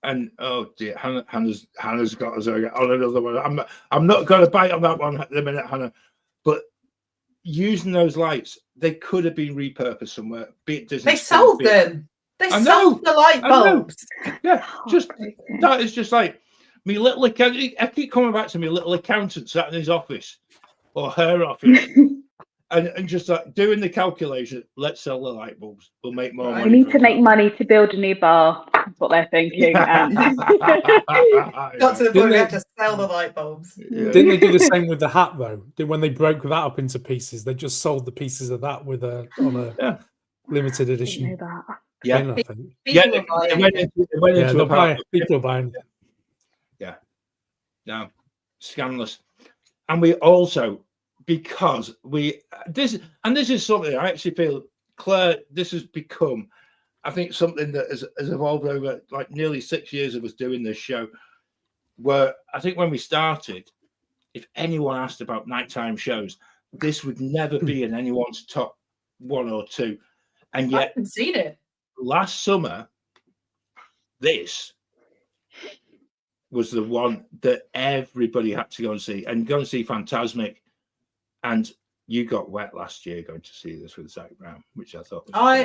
And oh dear, Hannah's got us on another one. I'm not going to bite on that one at the minute, Hannah. But using those lights, they could have been repurposed somewhere. Be it Disney. They sold them. They sold the light bulbs. Yeah, that is just like me little accountant. I keep coming back to me little accountant sat in his office or her office. And just like doing the calculation, let's sell the light bulbs. We'll make more money. We need to make money to build a new bar. That's what they're thinking. Got to the point we have to sell the light bulbs. Yeah. Didn't they do the same with the hat though? When they broke that up into pieces, they just sold the pieces of that on a limited edition. Yeah, I think. People are buying. Yeah, no, scandalous. And we also, because this is something I actually feel, Claire, this has become, I think, something that has evolved over like nearly 6 years of us doing this show, where I think when we started, if anyone asked about nighttime shows, this would never be in anyone's top 1 or 2. And yet, I haven't seen it. Last summer, this was the one that everybody had to go and see, Phantasmic. And you got wet last year going to see this with Zach Brown, which I thought was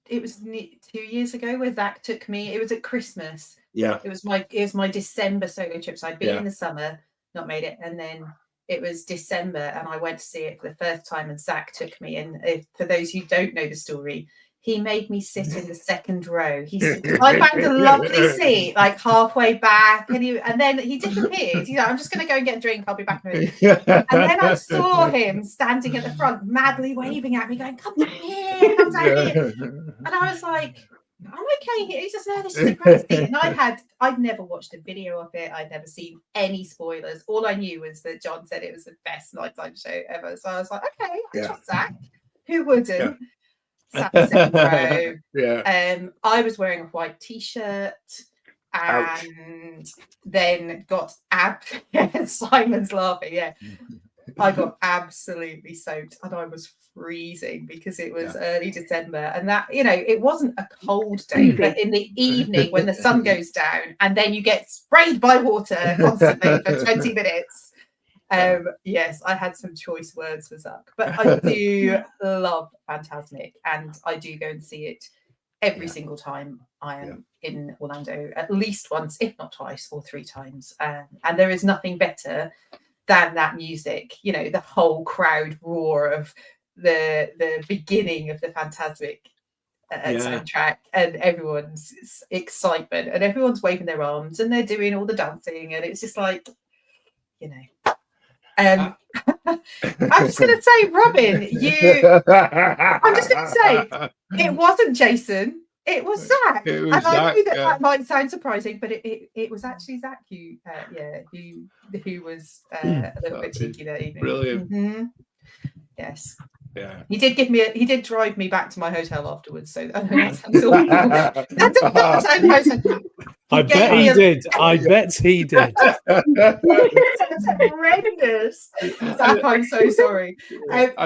it was 2 years ago where Zach took me. It was at Christmas. Yeah. It was my December solo trip. So I'd been in the summer, not made it, and then it was December, and I went to see it for the first time. And Zach took me, and for those who don't know the story, he made me sit in the second row. I found a lovely seat, like halfway back, and then he disappeared. I'm just going to go and get a drink. I'll be back in a minute. And then I saw him standing at the front, madly waving at me, going, "Come down here, come down here." And I was like, "I'm okay here." He says, "No, this is a great seat." And I'd never watched a video of it. I'd never seen any spoilers. All I knew was that John said it was the best nighttime show ever. So I was like, "Okay, I trust Zach. Who wouldn't?" Yeah. Sat in the second row. Yeah. I was wearing a white t-shirt and then got Simon's laughing. Yeah, I got absolutely soaked and I was freezing because it was early December, and that, it wasn't a cold day, but in the evening when the sun goes down and then you get sprayed by water constantly for 20 minutes. Yes, I had some choice words for Zuck, but I do love Fantasmic, and I do go and see it every single time I am in Orlando, at least once, if not twice or 3 times. And there is nothing better than that music, you know, the whole crowd roar of the beginning of the Fantasmic soundtrack, and everyone's excitement, and everyone's waving their arms and they're doing all the dancing, and it's just like, you know. I'm just going to say, Robin, I'm just going to say, it wasn't Jason, it was Zach. It was and Zach, I know that might sound surprising, but it was actually Zach who was a little bit cheeky that evening. Brilliant. Mm-hmm. Yes. Yeah. He did drive me back to my hotel afterwards, so I know that sounds awful. That does not sound nice. I bet he did. I bet he did. That's horrendous. Zach, I'm so sorry.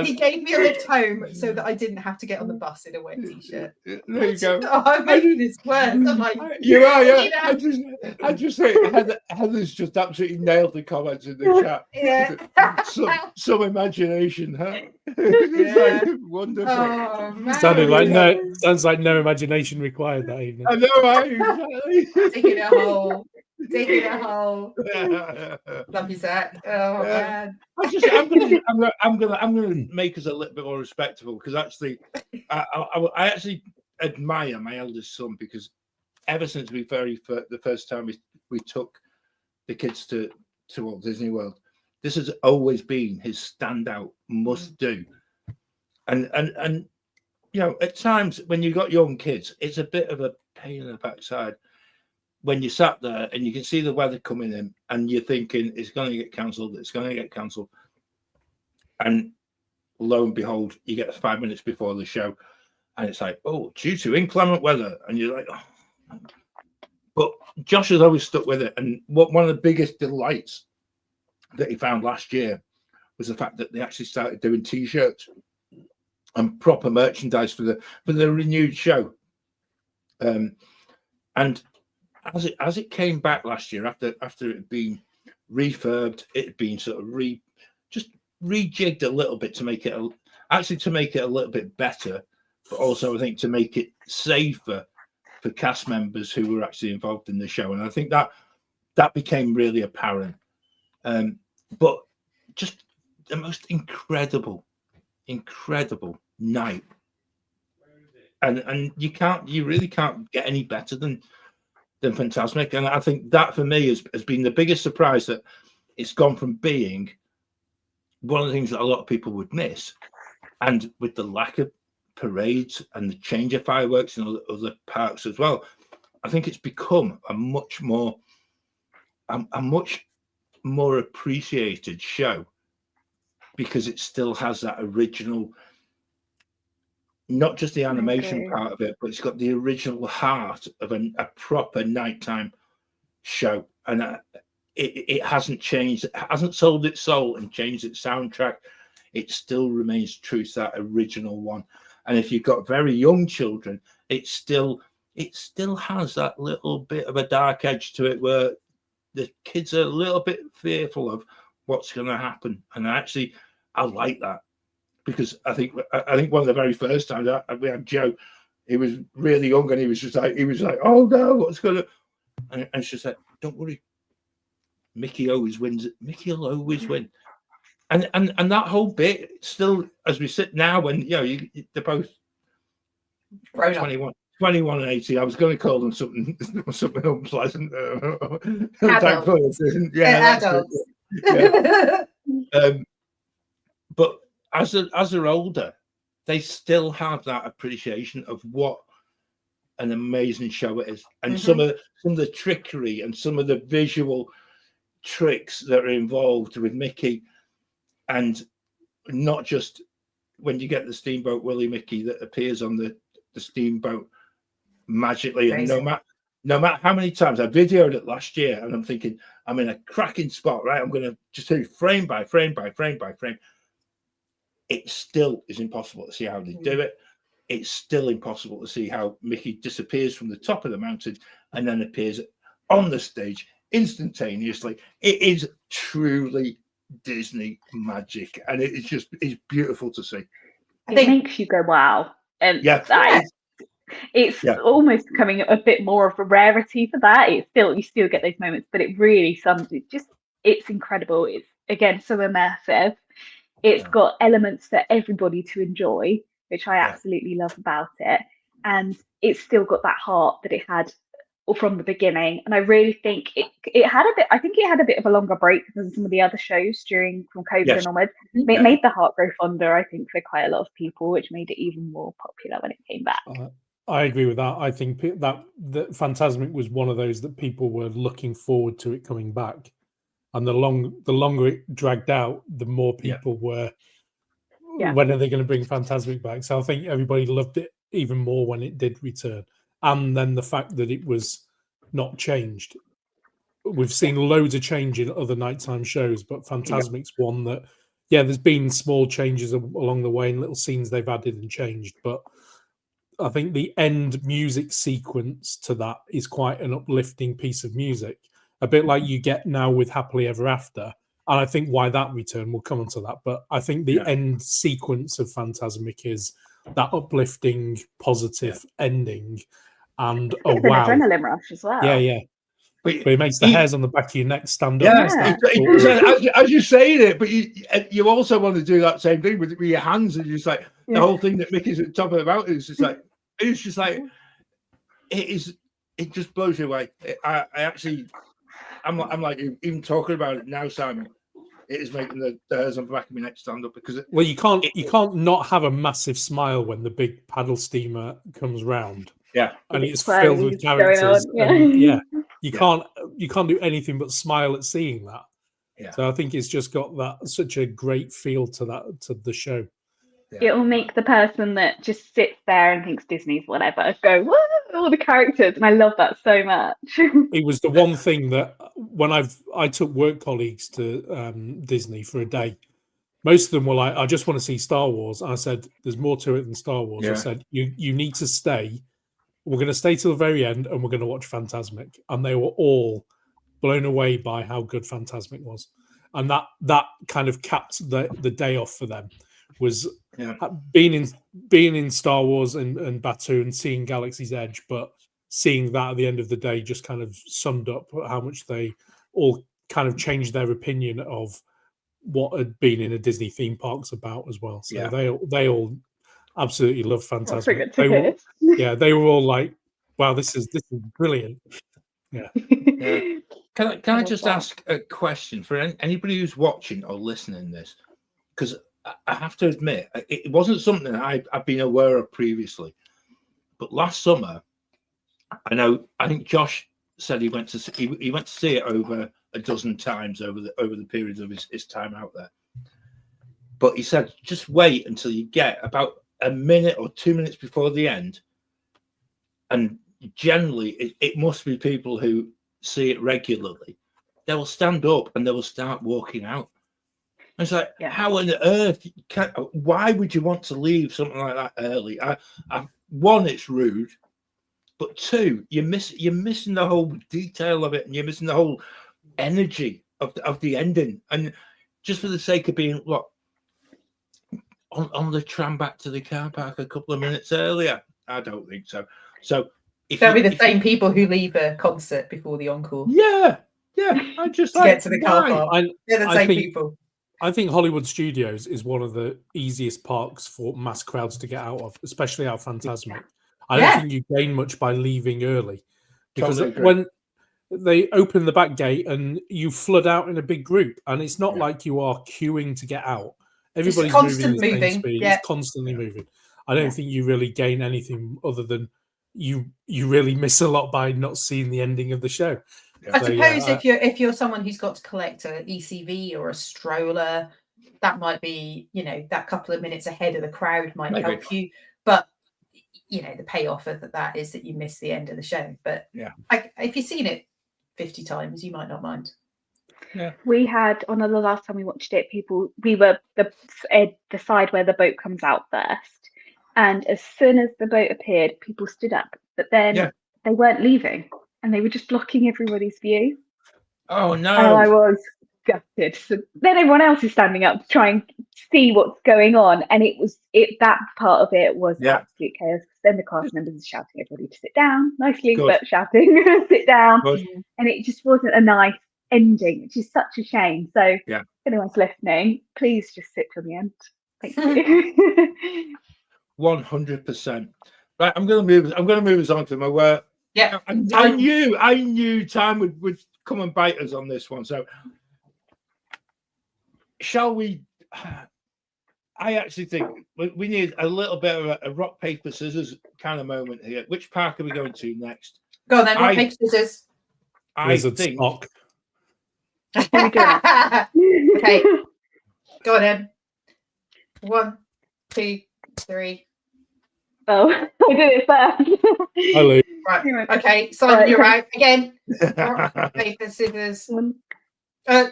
He gave me a lift home so that I didn't have to get on the bus in a wet t-shirt. There you go. Oh, I'm making this worse. I'm like, you are, yeah. you know. I just think Heather's just absolutely nailed the comments in the chat. Yeah. Some imagination, huh? Yeah. Like, wonderful. Oh, man. Sounds like no imagination required that evening. I know, right? Exactly. Digging a hole. Digging a hole. Love you, Zach. Oh man. I'm gonna make us a little bit more respectable, because actually, I actually admire my eldest son, because ever since the first time we took the kids to Walt Disney World, this has always been his standout must do. And you know, at times when you've got young kids, it's a bit of a pain in the backside when you sat there and you can see the weather coming in and you're thinking it's going to get cancelled, and lo and behold, you get 5 minutes before the show and it's like, oh, due to inclement weather, and you're like, oh. But Josh has always stuck with it, and one of the biggest delights that he found last year was the fact that they actually started doing t-shirts and proper merchandise for the renewed show. And as it came back last year, after it had been refurbed, it had been sort of rejigged a little bit to make it a little bit better, but also I think to make it safer for cast members who were actually involved in the show. And I think that became really apparent. But just the most incredible night, and you really can't get any better than Fantasmic. And I think that for me has been the biggest surprise, that it's gone from being one of the things that a lot of people would miss, and with the lack of parades and the change of fireworks in other parks as well, I think it's become a much more appreciated show, because it still has that original, not just the animation part of it, but it's got the original heart of a proper nighttime show. And it hasn't changed, it hasn't sold its soul and changed its soundtrack. It still remains true to that original one. And if you've got very young children, it still has that little bit of a dark edge to it, where the kids are a little bit fearful of what's going to happen. And I like that, because I think one of the very first times we had Joe, he was really young, and he was like, oh no, what's going to? And she said, don't worry, Mickey always wins. Mickey will always win. And that whole bit still, as we sit now, when they're both 21 and 80. I was going to call them something unpleasant. Thankfully, I didn't. Yeah, adults. Yeah. But as they're older, they still have that appreciation of what an amazing show it is, and some of the trickery and some of the visual tricks that are involved with Mickey. And not just when you get the Steamboat Willie Mickey that appears on the steamboat magically. Amazing. And no matter how many times I videoed it last year, and I'm thinking, I'm in a cracking spot, right? I'm going to just do frame by frame by frame by frame. It still is impossible to see how they do it. It's still impossible to see how Mickey disappears from the top of the mountain and then appears on the stage instantaneously. It is truly Disney magic, and it's beautiful to see. It makes you go wow, and it's almost becoming a bit more of a rarity for that. You still get those moments, but it really it's incredible. It's again so immersive. It's got elements for everybody to enjoy, which I absolutely love about it, and it's still got that heart that it had from the beginning. And I really think it had a bit. I think it had a bit of a longer break than some of the other shows from COVID and onwards. It made the heart grow fonder, I think, for quite a lot of people, which made it even more popular when it came back. I agree with that. I think that Fantasmic was one of those that people were looking forward to it coming back, and the longer it dragged out, the more people were. When are they going to bring Fantasmic back? So I think everybody loved it even more when it did return. And then the fact that it was not changed. We've seen loads of change in other nighttime shows, but Fantasmic's one that, there's been small changes along the way and little scenes they've added and changed. But I think the end music sequence to that is quite an uplifting piece of music, a bit like you get now with Happily Ever After. And I think why that return, we'll come on to that. But I think the end sequence of Fantasmic is that uplifting, positive ending. And an adrenaline rush as well. But it makes the hairs on the back of your neck stand up. As you're saying it, but you also want to do that same thing with your hands, and just like the whole thing that Mickey's at the top of the mountain is just like it just blows you away. I'm like even talking about it now, Simon. It is making the hairs on the back of my neck stand up because you can't not have a massive smile when the big paddle steamer comes round. And it's filled with characters. You can't do anything but smile at seeing that. So I think it's just got that such a great feel to the show. It'll make the person that just sits there and thinks Disney's whatever go, whoa, all the characters, and I love that so much. It was the one thing that when I took work colleagues to Disney for a day, most of them were like, I just want to see Star Wars. And I said, there's more to it than Star Wars. I said, you need to stay. We're going to stay till the very end, and we're going to watch Fantasmic. And they were all blown away by how good Fantasmic was, and that kind of capped the day off for them. Was being in Star Wars and Batuu and seeing Galaxy's Edge, but seeing that at the end of the day just kind of summed up how much they all kind of changed their opinion of what had been in a Disney theme parks about as well. So they all absolutely love Fantasmic. They were all like, "Wow, this is brilliant." Can I just ask a question for anybody who's watching or listening to this? Because I have to admit, it wasn't something I've been aware of previously. But last summer, I think Josh said he went to see it over a dozen times over the period of his time out there. But he said, just wait until you get about a minute or 2 minutes before the end, and generally it must be people who see it regularly. They will stand up and they will start walking out. And it's like, how on earth? Why would you want to leave something like that early? One, it's rude, but two, you're missing the whole detail of it, and you're missing the whole energy of the ending. And just for the sake of being on the tram back to the car park a couple of minutes earlier, I don't think so. So they'll be the same people who leave a concert before the encore. I just get to the car park. They're the same people. I think Hollywood Studios is one of the easiest parks for mass crowds to get out of, especially out Fantasmic. I don't think you gain much by leaving early, because when they open the back gate and you flood out in a big group, and it's not like you are queuing to get out. Everybody's moving at the same speed. It's constantly moving. I don't think you really gain anything other than you really miss a lot by not seeing the ending of the show. I suppose if you're someone who's got to collect an ECV or a stroller, that might be, that couple of minutes ahead of the crowd might help you. But the payoff of that is that you miss the end of the show. But if you've seen it 50 times, you might not mind. We had on the last time we watched it, we were the side where the boat comes out first, and as soon as the boat appeared, people stood up, but then they weren't leaving. And they were just blocking everybody's view. Oh no! And I was gutted. So then everyone else is standing up to try and see what's going on, and that part of it was absolute chaos. Then the cast members are shouting everybody to sit down nicely, Good. but shouting sit down, Good. and it just wasn't a nice ending, which is such a shame. So if anyone's listening, please just sit till the end. Thank you. 100%. Right, I'm gonna move us on to my work. Yeah, I knew time would come and bite us on this one. So shall we? I actually think we need a little bit of a rock paper scissors kind of moment here. Which park are we going to next? Go on then, rock paper scissors. I think. Okay, go on then. 1, 2, 3. Oh, I did it first. Hello. Right. Okay, Simon, you're out again. Rock, paper, scissors. Go.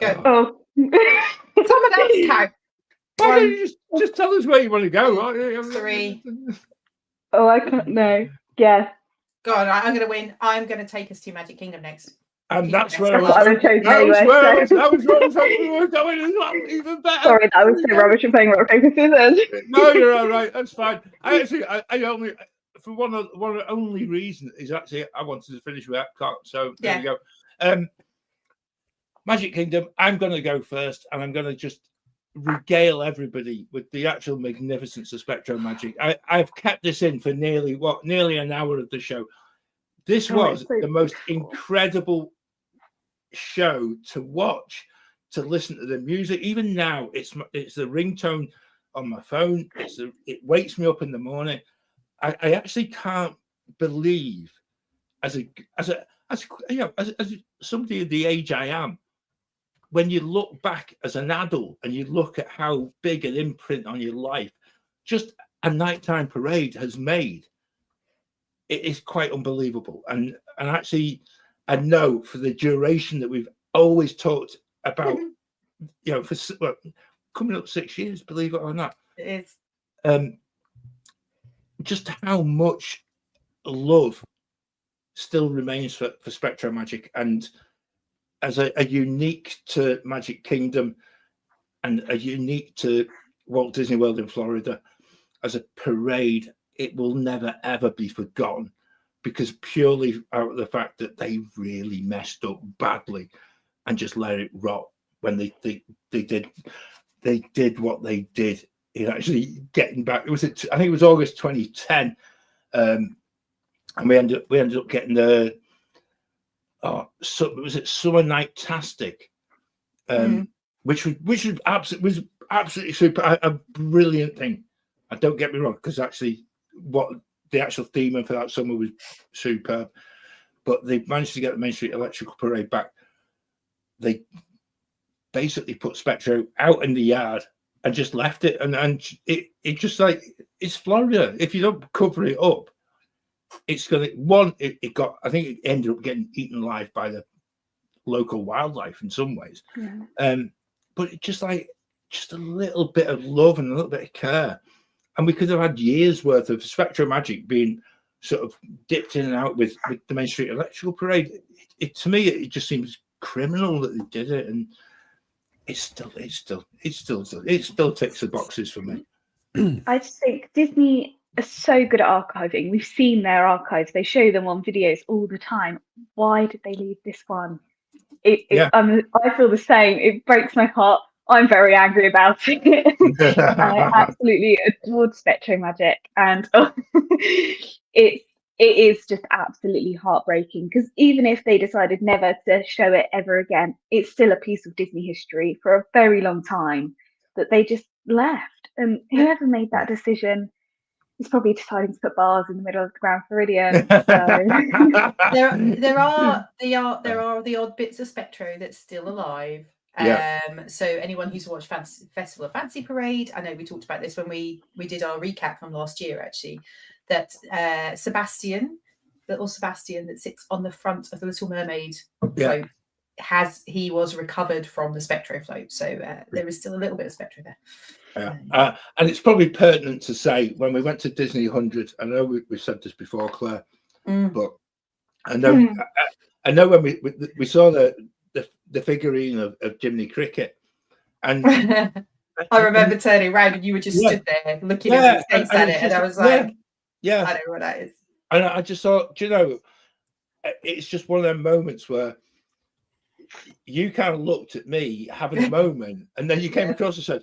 Oh. Someone else count. Why don't you just tell us where you want to go? 3. Oh, I can't. No. Yeah. Go on. Right, I'm going to win. I'm going to take us to Magic Kingdom next. And that's where I would have chosen anyway. That was where I was hoping we were going. Even better. Sorry, that was so rubbish at playing rock paper scissors. No, you're all right. That's fine. I only, for one only reason is actually I wanted to finish with Epcot. So there we go. Magic Kingdom. I'm going to go first, and I'm going to just regale everybody with the actual magnificence of Spectro Magic. I've kept this in for nearly an hour of the show. This was the most incredible show to watch, to listen to the music. Even now, it's the ringtone on my phone. It wakes me up in the morning. I actually can't believe, as somebody of the age I am, when you look back as an adult and you look at how big an imprint on your life just a nighttime parade has made, it is quite unbelievable. And actually, I know for the duration that we've always talked about, for coming up 6 years, believe it or not, it is. Just how much love still remains for Spectro Magic, and as a unique to Magic Kingdom and a unique to Walt Disney World in Florida as a parade, it will never ever be forgotten, because purely out of the fact that they really messed up badly and just let it rot when they did what they did in actually getting back. I think it was August 2010, and we ended up getting the was it Summer Night-tastic, which was absolutely super, a brilliant thing. And don't get me wrong, because actually what the actual theme for that summer was superb, but they managed to get the Main Street Electrical Parade back. They basically put Spectro out in the yard and just left it, and it just like, it's Florida. If you don't cover it up, it's gonna I think it ended up getting eaten alive by the local wildlife in some ways. But it's just a little bit of love and a little bit of care. And we could have had years worth of Spectro Magic being sort of dipped in and out with the Main Street Electrical Parade. To me, it just seems criminal that they did it, and it still ticks the boxes for me. I just think Disney are so good at archiving. We've seen their archives; they show them on videos all the time. Why did they leave this one? I feel the same. It breaks my heart. I'm very angry about it. I absolutely adored Spectro Magic, and it is just absolutely heartbreaking, because even if they decided never to show it ever again, it's still a piece of Disney history for a very long time that they just left. And whoever made that decision is probably deciding to put bars in the middle of the Grand Floridian. So. there are the odd bits of Spectro that's still alive. So anyone who's watched Festival of Fancy Parade, I know we talked about this when we did our recap from last year, actually, that little Sebastian that sits on the front of the Little Mermaid float, he was recovered from the Spectro float. So there is still a little bit of Spectro there. And it's probably pertinent to say, when we went to Disney 100, I know we've said this before, Claire, but I know when we saw the the figurine of Jiminy Cricket, and I remember turning around and you were just stood there looking in his face at it, and I was like, yeah, I know what that is. And I just thought, do you know, it's just one of them moments where you kind of looked at me having a moment, and then you came across and said,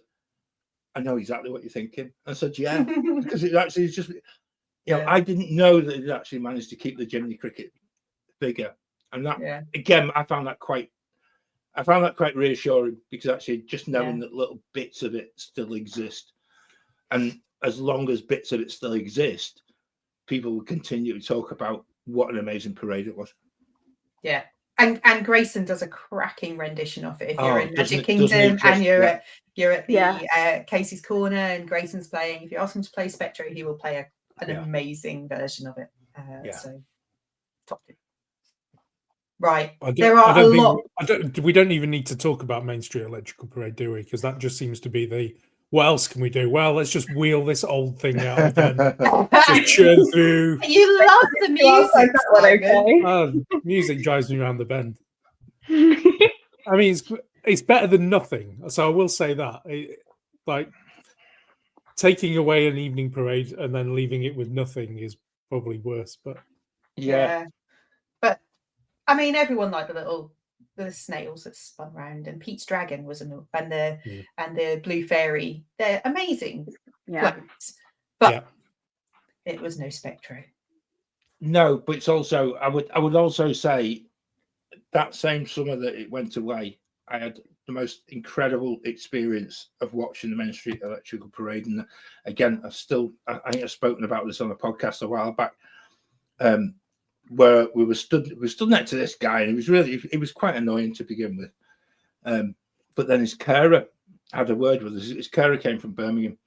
I know exactly what you're thinking. I said, yeah, because it actually is just, you know, I didn't know that it actually managed to keep the Jiminy Cricket figure. And that, again, I found that quite reassuring, because actually just knowing that little bits of it still exist. And as long as bits of it still exist, people will continue to talk about what an amazing parade it was. Yeah. And Grayson does a cracking rendition of it. If you're in Magic Kingdom and you're at the Casey's Corner and Grayson's playing, if you ask him to play Spectro, he will play an amazing version of it. So top tip. Right. There are a lot. We don't even need to talk about Main Street Electrical Parade, do we? Because that just seems to be the. What else can we do? Well, let's just wheel this old thing out again. Just churn through. You love the music. Music drives me around the bend. I mean, it's better than nothing. So I will say that. Like taking away an evening parade and then leaving it with nothing is probably worse. But but I mean, everyone liked the snails that spun around, and Pete's Dragon was and the Blue Fairy. They're amazing floats, but it was no Spectro. No, but it's also I would also say that same summer that it went away, I had the most incredible experience of watching the Main Street Electrical Parade. And again, I think I've spoken about this on a podcast a while back, where we stood next to this guy, and it was quite annoying to begin with. But then his carer had a word with us. His carer came from Birmingham,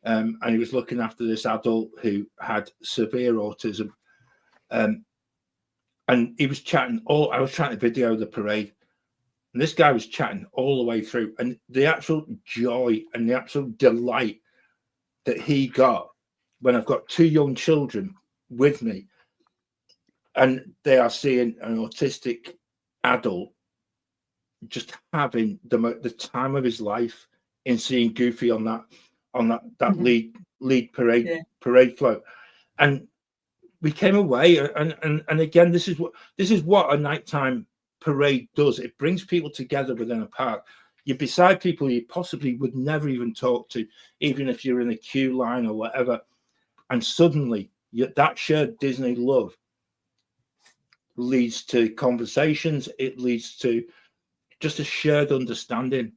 and he was looking after this adult who had severe autism. And he was chatting I was trying to video the parade, and this guy was chatting all the way through, and the actual joy and the actual delight that he got when I've got two young children with me, and they are seeing an autistic adult just having the time of his life in seeing Goofy on that lead parade float. And we came away, and again, this is what a nighttime parade does. It brings people together within a park. You're beside people you possibly would never even talk to, even if you're in a queue line or whatever. And suddenly, that shared Disney love leads to conversations. It leads to just a shared understanding.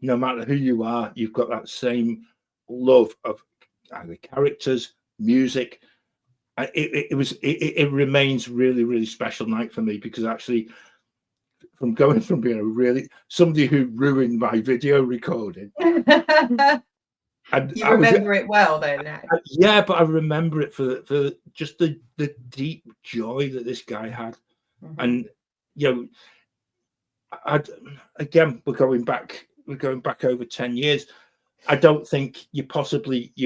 No matter who you are, you've got that same love of the characters, music. It remains really, really special night for me, because actually, from going from being somebody who ruined my video recording, and you remember it well, though. Now, but I remember it for just the deep joy that this guy had. And again, we're going back over 10 years. I don't think you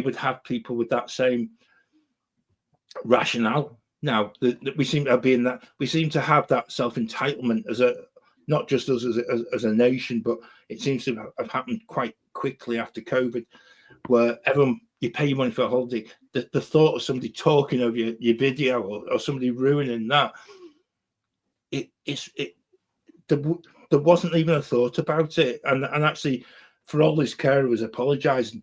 would have people with that same rationale now. That we seem to have that self-entitlement as not just us as a nation, but it seems to have happened quite quickly after COVID, where everyone, you pay your money for a holiday, the thought of somebody talking over your video or somebody ruining that, there wasn't even a thought about it. And actually, for all his carer was apologizing,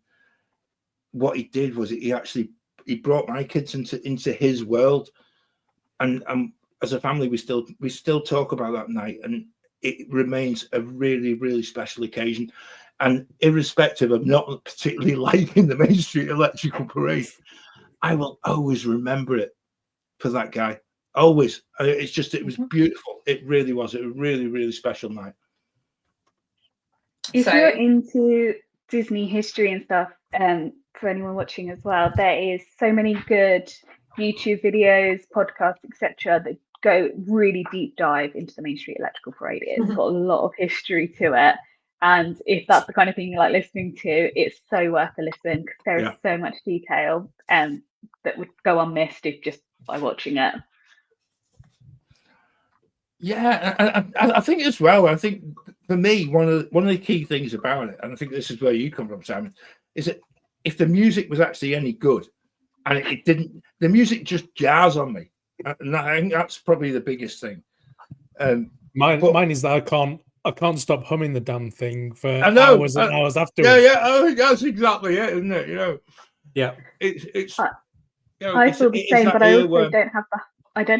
what he did was he brought my kids into his world, and as a family we still talk about that night, and it remains a really, really special occasion. And irrespective of not particularly liking the Main Street Electrical Parade, I will always remember it for that guy. Always. It was beautiful. It really was. It was a really, really special night. If you're into Disney history and stuff, for anyone watching as well, there is so many good YouTube videos, podcasts, etc., that go really deep dive into the Main Street Electrical Parade. It's got a lot of history to it, and if that's the kind of thing you like listening to, it's so worth a listen, because there is so much detail that would go unmissed if just by watching it. Yeah, I think as well. I think for me, one of the key things about it, and I think this is where you come from, Simon, is that if the music was actually any good, and it didn't, the music just jars on me, and I think that's probably the biggest thing. Mine is that I can't stop humming the damn thing for I know, hours and hours afterwards. Yeah. I think that's exactly it, isn't it? You know. Yeah. It's. You know, I feel the same, but I also don't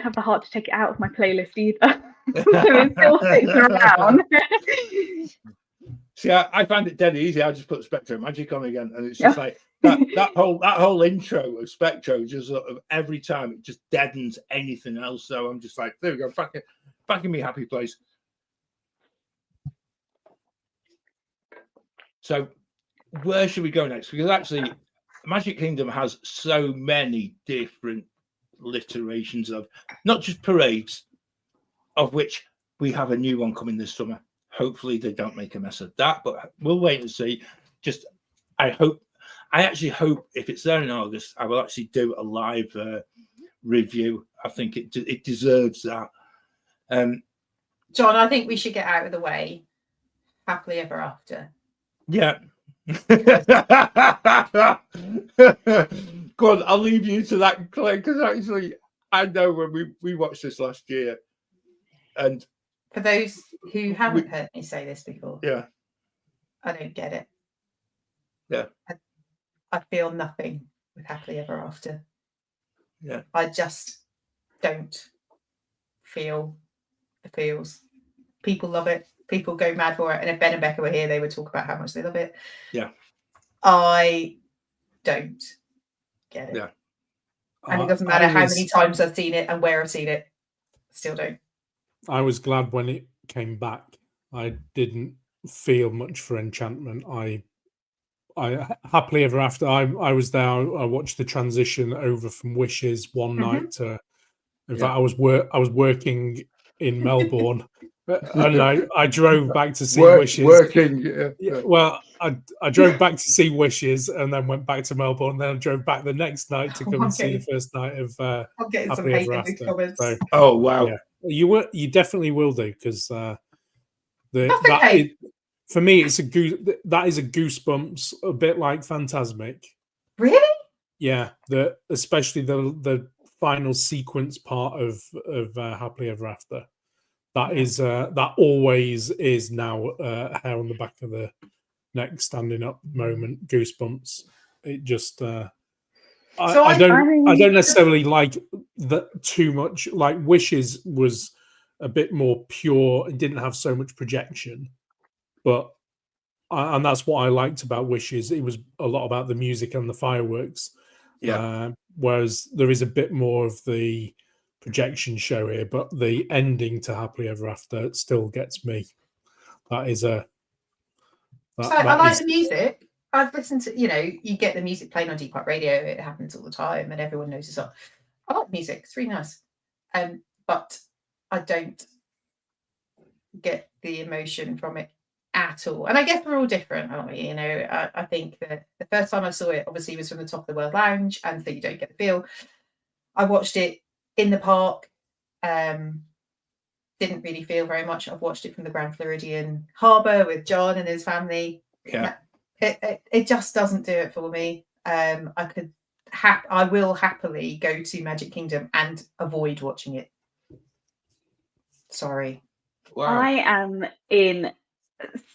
have the heart to take it out of my playlist either. So it still sits around. See, I find it dead easy. I just put Spectro Magic on again, and it's just like that whole intro of Spectro. Just sort of every time it just deadens anything else. So I'm just like, there we go, back in me happy place. So where should we go next? Because actually, Magic Kingdom has so many different literations of not just parades, of which we have a new one coming this summer. Hopefully they don't make a mess of that, but we'll wait and see. I actually hope if it's there in August, I will actually do a live review. I think it deserves that. John, I think we should get out of the way. Happily Ever After. Yeah. Go on, I'll leave you to that, Claire, because actually I know when we watched this last year, and for those who haven't heard me say this before, yeah, I don't get it. Yeah, I feel nothing with Happily Ever After. Yeah, I just don't feel the feels. People love it. People go mad for it. And if Ben and Becca were here, they would talk about how much they love it. Yeah. I don't get it. Yeah. And it doesn't matter how many times I've seen it and where I've seen it. Still don't. I was glad when it came back. I didn't feel much for Enchantment. I Happily Ever After. I was there. I watched the transition over from Wishes one night to. In fact, I was working in Melbourne, and I drove back to see Wishes. Working. Well, I drove back to see Wishes, and then went back to Melbourne. And then I drove back the next night to come and see the first night of I'm getting some Happily hate Ever in the After. comments. So, oh wow! Yeah. You definitely will do, because for me that is a Goosebumps, a bit like Phantasmic. Really? Yeah, especially the final sequence part of Happily Ever After. That always is now hair on the back of the neck standing up moment. Goosebumps. It just I don't necessarily like that too much. Like Wishes was a bit more pure. It didn't have so much projection, and that's what I liked about Wishes. It was a lot about the music and the fireworks. Yeah. Whereas there is a bit more of the projection show here, but the ending to Happily Ever After still gets me. That is a. I like the music. I've listened to, you get the music playing on Deep Park Radio. It happens all the time, and everyone knows the song. I like music; it's really nice. But I don't get the emotion from it at all. And I guess we're all different, aren't we? I think that the first time I saw it, obviously, was from the Top of the World Lounge, and so you don't get the feel. I watched it in the park. Didn't really feel very much. I've watched it from the Grand Floridian Harbour with John and his family. Yeah. It just doesn't do it for me. I will happily go to Magic Kingdom and avoid watching it. Sorry. Wow. I am in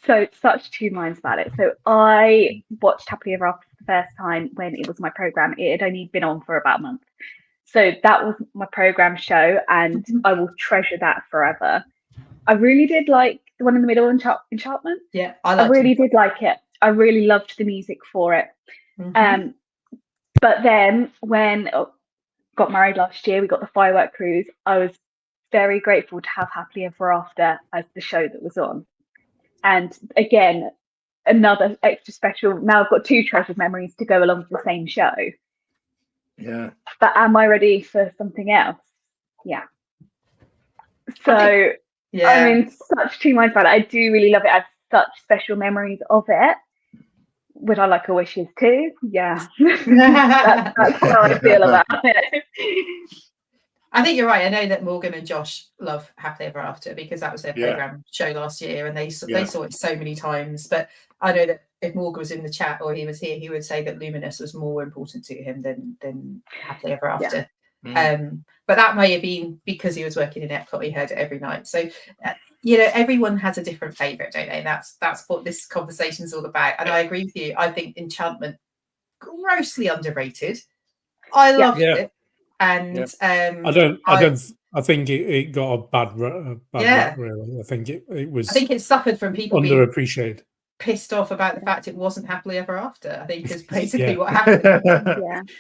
such two minds about it. So I watched Happily Ever After for the first time when it was my program. It had only been on for about a month. So that was my program show, and I will treasure that forever. I really did like the one in the middle, Enchantment. Yeah, I really did like it. I really loved the music for it. Mm-hmm. But then when I got married last year, we got the firework cruise. I was very grateful to have Happily Ever After as the show that was on. And again, another extra special. Now I've got two treasured memories to go along with the same show. Yeah. But am I ready for something else? Yeah. So I'm in such two minds about it. I do really love it. I have such special memories of it. Would I like a Wishes too? Yeah. That's how I feel about it. I think you're right. I know that Morgan and Josh love Happily Ever After because that was their program show last year, and they saw it so many times. But I know that if Morgan was in the chat or he was here, he would say that Luminous was more important to him than Happily Ever After. But that may have been because he was working in Epcot. He heard it every night. So everyone has a different favourite, don't they? That's what this conversation is all about. And I agree with you. I think Enchantment grossly underrated. I loved it. And I think it got a bad rap, really. I think it was. I think it suffered from people underappreciated, pissed off about the fact it wasn't Happily Ever After. I think is basically what happened.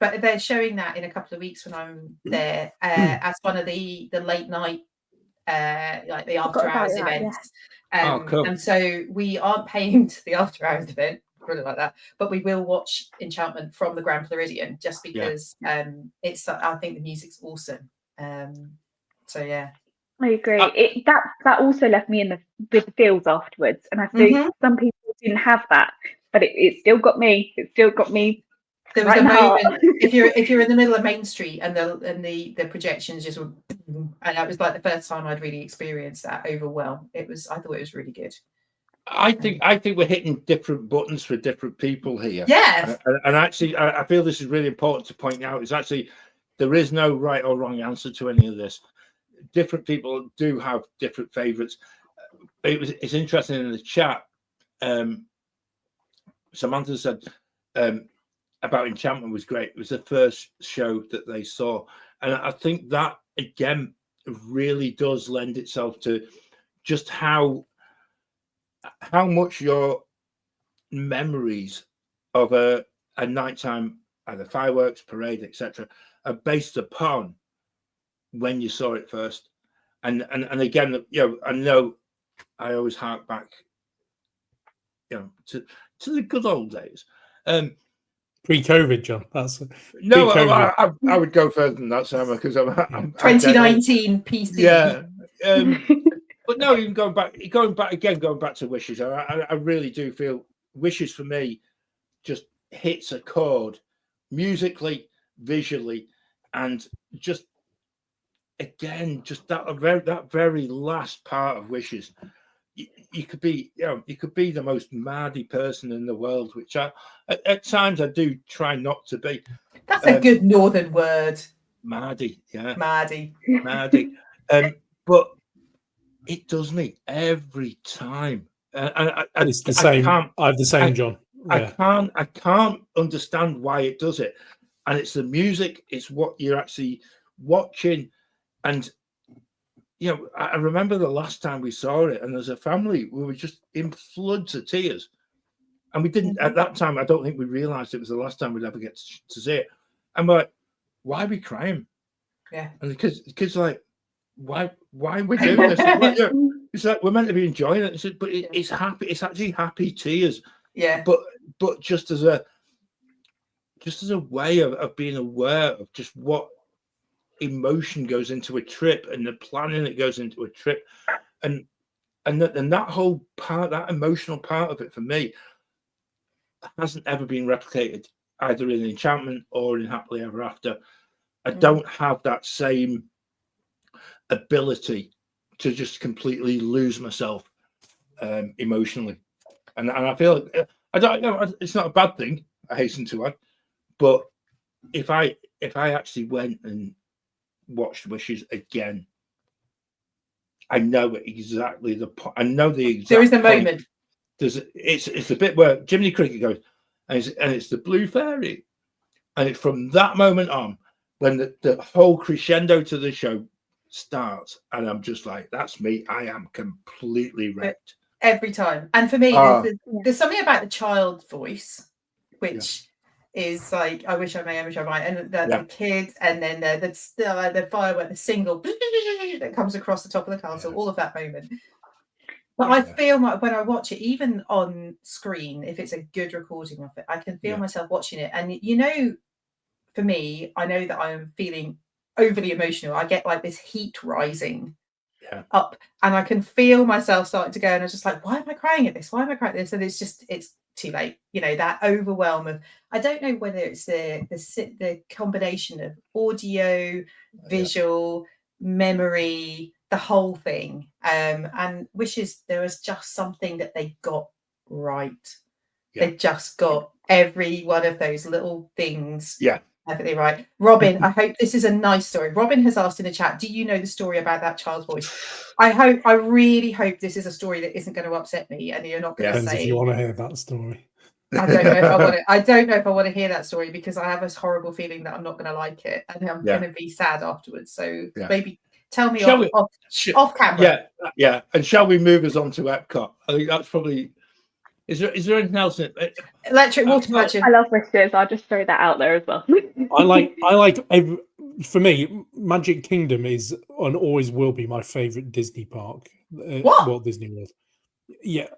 But they're showing that in a couple of weeks when I'm there as one of the late night, like the after hours events. Cool. And so we aren't paying to the after hours event. Really like that, but we will watch Enchantment from the Grand Floridian just because it's. I think the music's awesome. So yeah, I agree. That also left me with the feels afterwards, and I think some people didn't have that, but it still got me. It still got me. There was a moment if you're in the middle of Main Street and the projections just were, and that was like the first time I'd really experienced that overwhelm. I thought it was really good. I think we're hitting different buttons for different people here. Yeah. And actually, I feel this is really important to point out. Is actually there is no right or wrong answer to any of this. Different people do have different favourites. It's interesting in the chat. Samantha said about Enchantment was great. It was the first show that they saw, and I think that again really does lend itself to just how much your memories of a nighttime, either fireworks, parade, etc., are based upon when you saw it first. And again, I know I always hark back, to the good old days. Pre-COVID, John. That's no, I would go further than that, Sam, because I'm 2019 PC. Yeah. But no, even going back to Wishes, I really do feel Wishes for me just hits a chord musically, visually, and just again, just that very last part of Wishes. You could be the most mardy person in the world, which at times I do try not to be. That's a good northern word. Mardy, yeah. Mardy. But it does me every time. It's the same. I have the same, John. Yeah. I can't understand why it does it. And it's the music, it's what you're actually watching. And I remember the last time we saw it, and as a family, we were just in floods of tears. And we didn't at that time, I don't think we realized it was the last time we'd ever get to see it. And we're like, why are we crying? Yeah. And the kids are like, why are we doing this? It's like we're meant to be enjoying it, but it's happy. It's actually happy tears. Yeah. But just as a way of being aware of just what emotion goes into a trip and the planning that goes into a trip, and that whole part, that emotional part of it for me, hasn't ever been replicated either in Enchantment or in Happily Ever After. I don't have that same ability to just completely lose myself emotionally, and I feel I don't know, it's not a bad thing, I hasten to add, but if I actually went and watched Wishes again, I know exactly the point. I know the exact. There is a point. moment. It's the bit where Jiminy Cricket goes, and it's the Blue Fairy, and it's from that moment on when the whole crescendo to the show starts, and I'm just like, that's me. I am completely wrecked every time. And for me, there's something about the child voice, which is like, I wish I may, and the kids, and then the firework, the single that comes across the top of the castle, all of that moment. But I feel like when I watch it, even on screen, if it's a good recording of it, I can feel myself watching it. And for me, I know that I am feeling overly emotional. I get like this heat rising up, and I can feel myself starting to go, and I'm just like, why am I crying at this? Why am I crying at this? And it's too late. You know, that overwhelm of, I don't know whether it's the combination of audio, visual, memory, the whole thing. And Wishes, there was just something that they got right. Yeah. They just got every one of those little things. Yeah. Perfectly right. Robin, I hope this is a nice story. Robin has asked in the chat, do you know the story about that child's voice? I really hope this is a story that isn't going to upset me and you're not going to Depends say if you want to hear that story. I don't know if I want to. I don't know if I want to hear that story because I have this horrible feeling that I'm not going to like it and I'm going to be sad afterwards. So maybe tell me off camera. Yeah. And shall we move us on to Epcot? I think that's probably. Is there anything else? Electric water pageant. I love Wishes. I'll just throw that out there as well. I like every, for me, Magic Kingdom is and always will be my favorite Disney park. Walt Disney World. Yeah.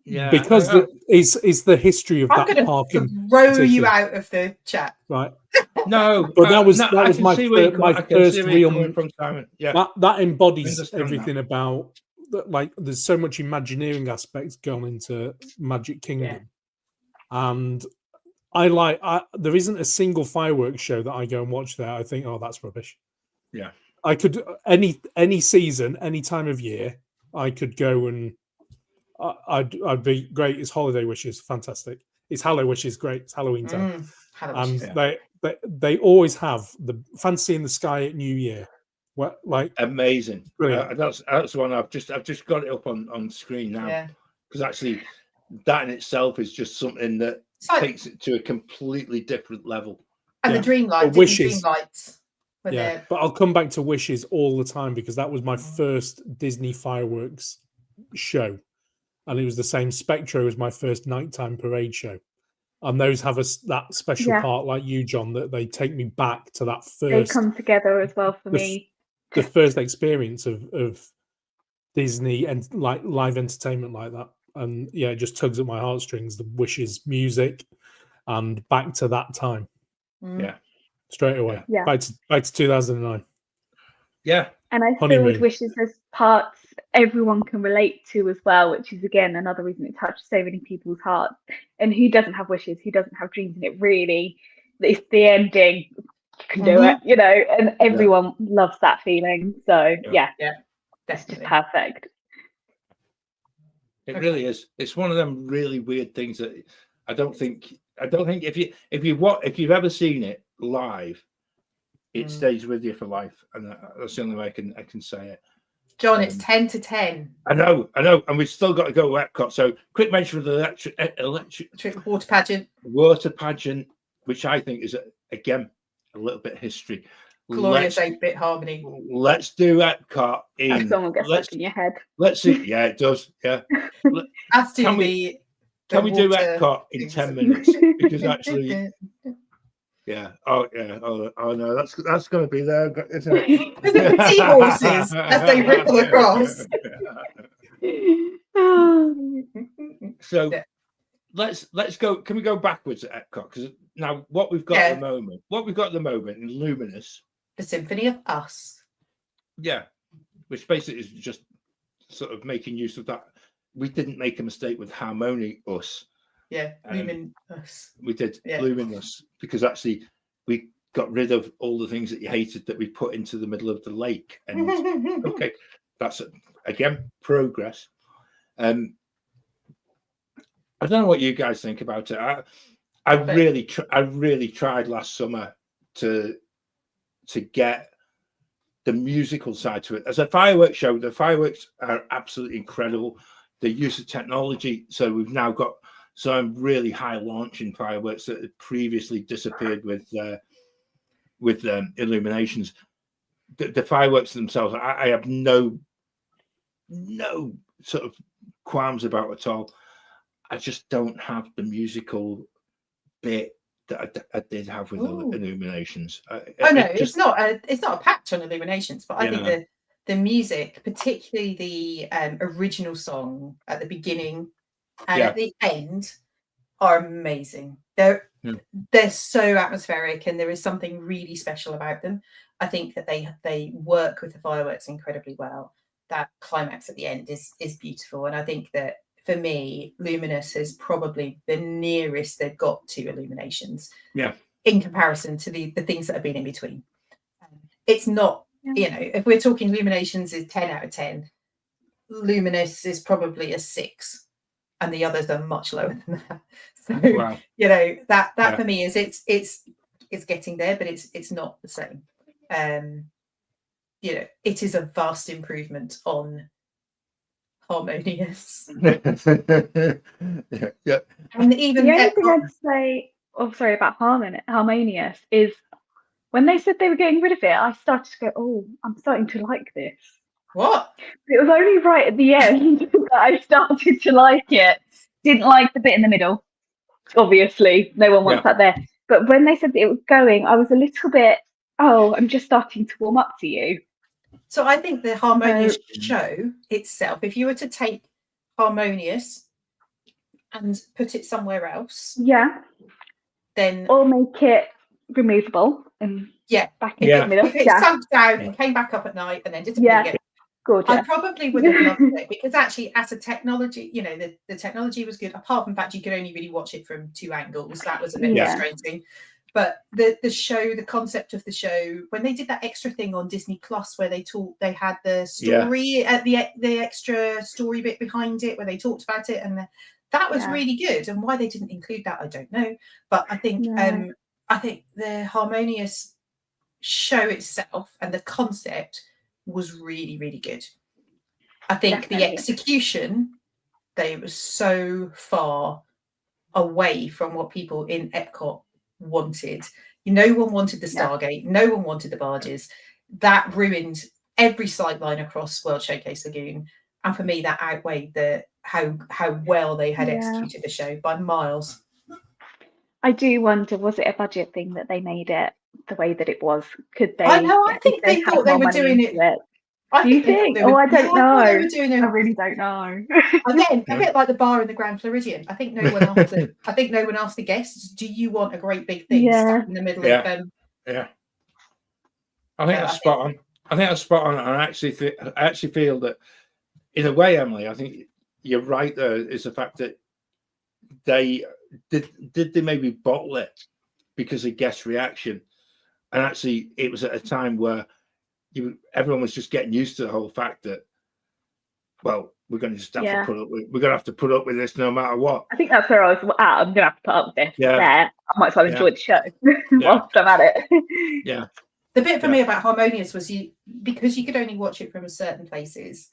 Yeah, because it's the history of that park. I'm going to throw you out of the chat. Right. No, but that was my first real. From Simon. Yeah. That embodies everything about. Like, there's so much Imagineering aspects gone into Magic Kingdom, and there isn't a single fireworks show that I go and watch there I think, oh, that's rubbish. Yeah, I could any season, any time of year, I could go and I'd be great. It's Holiday Wishes, fantastic. It's Hallow Wishes, great. It's Halloween time, and they always have the Fantasy in the Sky at New Year. What, like, amazing. That's the one I've just got it up on screen now, because actually that in itself is just something that takes it to a completely different level. And the dream lights, Wishes. But I'll come back to Wishes all the time because that was my first Disney fireworks show, and it was the same Spectro as my first nighttime parade show. And those have that special part, like you, John, that they take me back to that first. They come together as well for me. The first experience of Disney and like live entertainment like that, and it just tugs at my heartstrings. The Wishes music, and back to that time. Straight away. Back to 2009. Yeah, and I feel with Wishes there's parts everyone can relate to as well, which is again another reason it touched so many people's hearts. And who doesn't have wishes? Who doesn't have dreams? And it really, it's the ending. You can do it, you know, and everyone loves that feeling. So that's just perfect. It really is. It's one of them really weird things that I don't think if you've ever seen it live, it stays with you for life, and that's the only way I can say it. John, it's 10 to 10. I know, and we've still got to go to Epcot. So, quick mention of the electric water pageant, which I think is again a little bit of history. Glorious 8-bit harmony. Let's do Epcot in. Someone gets stuck in your head. Let's see. Yeah, it does. Yeah. Can we do Epcot in 10 minutes? Because actually. Yeah. Oh, yeah. Oh no. That's going to be there, isn't it? The seahorses as they ripple across. So let's go. Can we go backwards at Epcot? Because now what we've got at the moment in Luminous, the Symphony of Us. Yeah, which basically is just sort of making use of that. We didn't make a mistake with Harmony Us. Yeah, Luminous. We did Luminous because actually we got rid of all the things that you hated that we put into the middle of the lake. And okay, that's again progress. I don't know what you guys think about it. I really tried last summer to get the musical side to it. As a fireworks show, the fireworks are absolutely incredible. The use of technology. So we've now got some really high launching fireworks that had previously disappeared with IllumiNations. The fireworks themselves, I have no sort of qualms about at all. I just don't have the musical bit that I did have with IllumiNations. It's not a patch on IllumiNations, but I think the music, particularly the original song at the beginning and at the end, are amazing. They're so atmospheric, and there is something really special about them. I think that they work with the fireworks incredibly well. That climax at the end is beautiful, and I think that for me, Luminous is probably the nearest they've got to IllumiNations. Yeah. In comparison to the things that have been in between. It's not, you know, if we're talking IllumiNations is 10 out of 10, Luminous is probably a 6, and the others are much lower than that. So, Wow. you know, that for me is it's getting there, but it's not the same. You know, it is a vast improvement on Harmonious. Yeah. And even the only thing I'd say, about Harmonious is when they said they were getting rid of it, I started to go, oh, I'm starting to like this. What? It was only right at the end that I started to like it. Didn't like the bit in the middle. Obviously, no one wants that there. But when they said that it was going, I was a little bit, oh, I'm just starting to warm up to you. So I think the Harmonious show itself, if you were to take Harmonious and put it somewhere else, then or make it removable and back in the middle. If it sunk down and came back up at night and then disappeared again, gorgeous. I probably would have loved it, because actually, as a technology, you know, the technology was good. Apart from the fact you could only really watch it from 2 angles, that was a bit frustrating. But the show, the concept of the show, when they did that extra thing on Disney Plus where they had the story at the extra story bit behind it where they talked about it, and that was really good. And why they didn't include that, I don't know. But I think the Harmonious show itself and the concept was really, really good. I think the execution, they were so far away from what people in Epcot wanted. No one wanted the Stargate, no one wanted the barges. That ruined every sight line across World Showcase Lagoon, and for me that outweighed how well they had executed the show by miles. I do wonder, was it a budget thing that they made it the way that it was? Could they? I know. I think they thought they were doing it. Do you think? Oh, I don't know. I really don't know. Again, a bit like the bar in the Grand Floridian. I think no one asked. I think no one asked the guests, "Do you want a great big thing stuck in the middle of them?" Yeah. I think that's spot on. I think that's spot on. And I actually feel that, in a way, Emily, I think you're right. There is the fact that they did maybe bottle it because of guest reaction, and actually it was at a time where everyone was just getting used to the whole fact that, well, we're going to just have to put up with. We're going to have to put up with this no matter what. I think that's where I was at. I'm going to have to put up with this. There, I might as well enjoy the show whilst I'm at it. Yeah. The bit for me about Harmonious was because you could only watch it from certain places,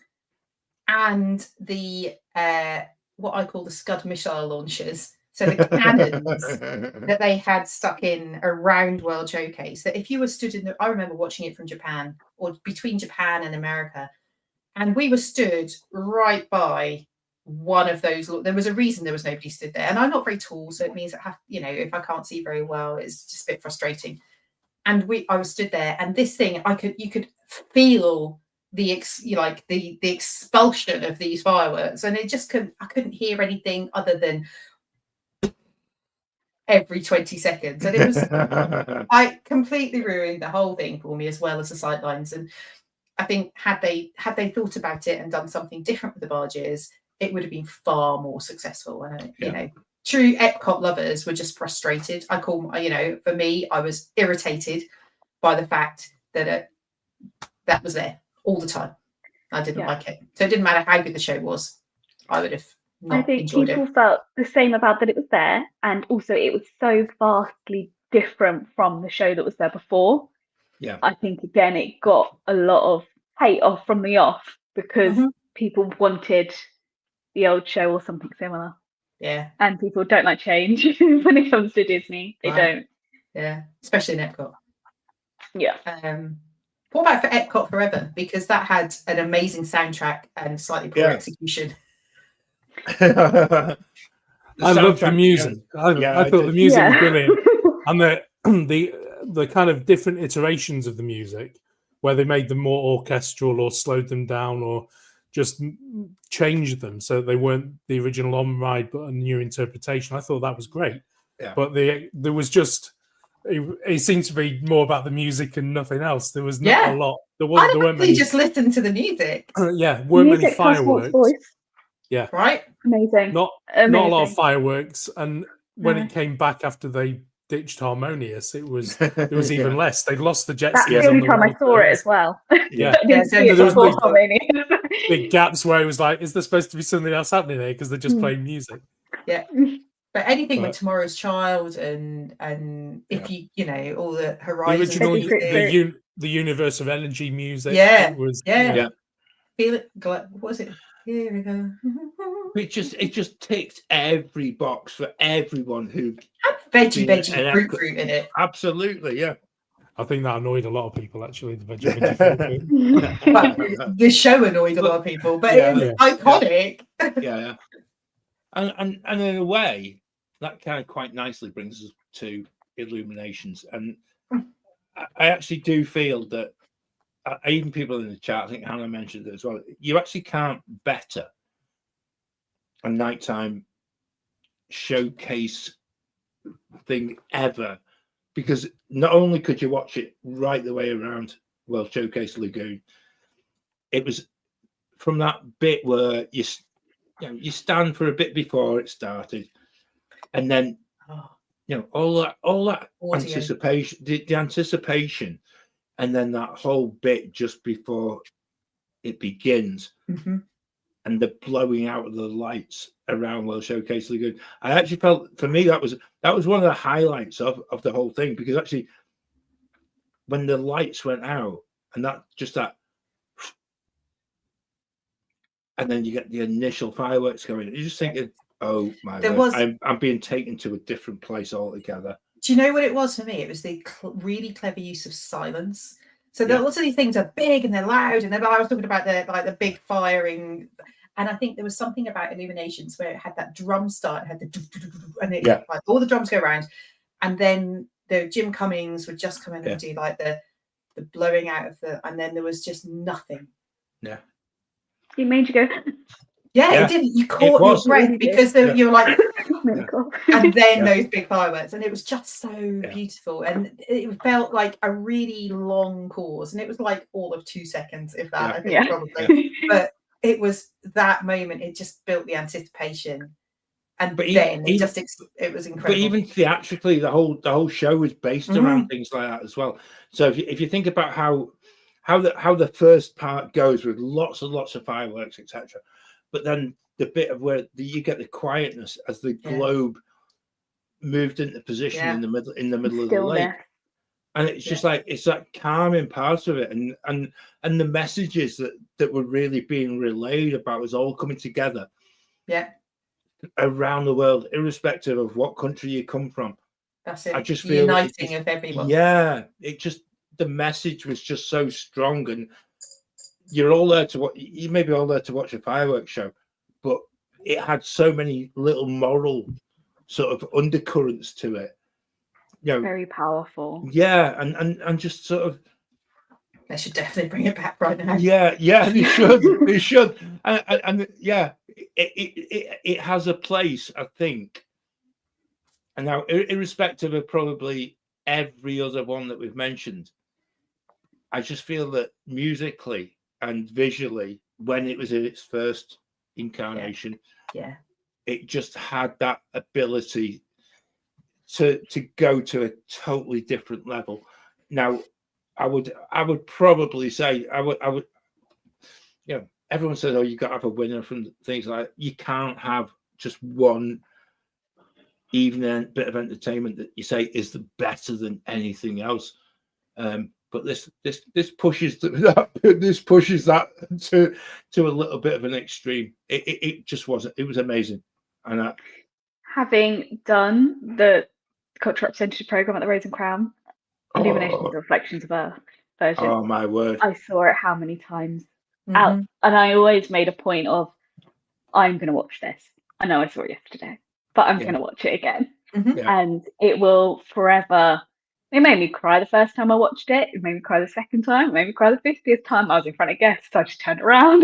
and the what I call the Scud missile launchers. So the cannons that they had stuck in around World Showcase, that if you were stood I remember watching it from Japan, or between Japan and America, and we were stood right by one of those. There was a reason there was nobody stood there, and I'm not very tall, so it means that if I can't see very well, it's just a bit frustrating. And I was stood there, and this thing, you could feel the expulsion of these fireworks, and I couldn't hear anything other than every 20 seconds, and it was I completely ruined the whole thing for me, as well as the sightlines. And I think had they thought about it and done something different with the barges, it would have been far more successful. And true Epcot lovers were just frustrated. For me, I was irritated by the fact that that was there all the time. I didn't like it, so it didn't matter how good the show was. I would have. I think people felt the same about that it was there, and also it was so vastly different from the show that was there before. Yeah, I think again it got a lot of hate off from the off because people wanted the old show or something similar. Yeah, and people don't like change when it comes to Disney. They don't. Yeah, especially in Epcot. Yeah. What about for Epcot Forever? Because that had an amazing soundtrack and slightly poor execution. I love the music. I thought the music was brilliant, and the kind of different iterations of the music, where they made them more orchestral or slowed them down or just changed them so that they weren't the original on ride but a new interpretation. I thought that was great. Yeah. But there was just it seemed to be more about the music and nothing else. There was not a lot. There weren't many. Just listen to the music. Weren't many fireworks. Yeah. Right? Amazing. Not a lot of fireworks. And when No. it came back after they ditched Harmonious, it was even less. They'd lost the jet That's skis the on only the time I water. saw it as well. Yeah. I didn't see Yeah, it there was before big- Harmonious. Big gaps where it was like, is there supposed to be something else happening there? Because they're just playing music. Yeah. But anything with But- Tomorrow's Child and if you know, all the The Horizon original, music. the Universe of Energy music. Yeah, It was, yeah. Feel it. What was it? Here we go. It just ticked every box for everyone who Veggie, been veggie, an fruit, echo- fruit in it. Absolutely, yeah. I think that annoyed a lot of people, actually, the veggie fruit. Well, the show annoyed a lot of people, but Yeah. it was iconic. Yeah. And in a way, that kind of quite nicely brings us to Illuminations. And I actually do feel that even people in the chat, I think Hannah mentioned it as well, you actually can't better a nighttime showcase thing ever, because not only could you watch it right the way around World Showcase Lagoon, it was from that bit where you stand for a bit before it started, and then all that Audio. anticipation, the anticipation, and then that whole bit just before it begins, and the blowing out of the lights around World Showcase Lagoon. I actually felt, for me, that was one of the highlights of the whole thing, because actually when the lights went out and and then you get the initial fireworks going, you're just thinking, oh my word, I'm being taken to a different place altogether. Do you know what it was for me? It was the really clever use of silence. So lots of these things are big and they're loud, and I was talking about the big firing, and I think there was something about Illuminations where it had that drum start, it had and it like all the drums go around, and then the Jim Cummings would just come in and do like the blowing out of and then there was just nothing. Yeah. It made you go. Yeah, it didn't. You caught your breath because you were like, and then those big fireworks, and it was just so beautiful, and it felt like a really long pause, and it was like all of 2 seconds, if that. I think probably, but it was that moment. It just built the anticipation, and it was incredible. But even theatrically, the whole show was based around things like that as well. So if you think about how the first part goes with lots and lots of fireworks, etc. But then the bit of where you get the quietness as the globe moved into position in the middle of the lake, and it's just like it's that calming part of it, and the messages that were really being relayed about us all coming together, around the world, irrespective of what country you come from. That's it. I just feel uniting of everyone. Yeah, the message was just so strong, and you're all there to watch. You may be all there to watch a fireworks show, but it had so many little moral sort of undercurrents to it. Very powerful. Yeah, and just sort of. They should definitely bring it back right now. Yeah, they should. They should, and it has a place, I think. And now, irrespective of probably every other one that we've mentioned, I just feel that musically and visually, when it was in its first incarnation, it just had that ability to go to a totally different level. Now, I would probably say I would everyone says, oh, you got to have a winner from things like that. You can't have just one evening bit of entertainment that you say is better than anything else. But this pushes that to a little bit of an extreme. It just wasn't. It was amazing. And having done the cultural representative program at the Rose and Crown, Illuminations Reflections of Earth version. Oh my word! I saw it how many times out, and I always made a point of, I'm going to watch this. I know I saw it yesterday, but I'm going to watch it again, and it will forever. It made me cry the first time I watched it. It made me cry the second time. It made me cry the 50th time. I was in front of guests. So I just turned around.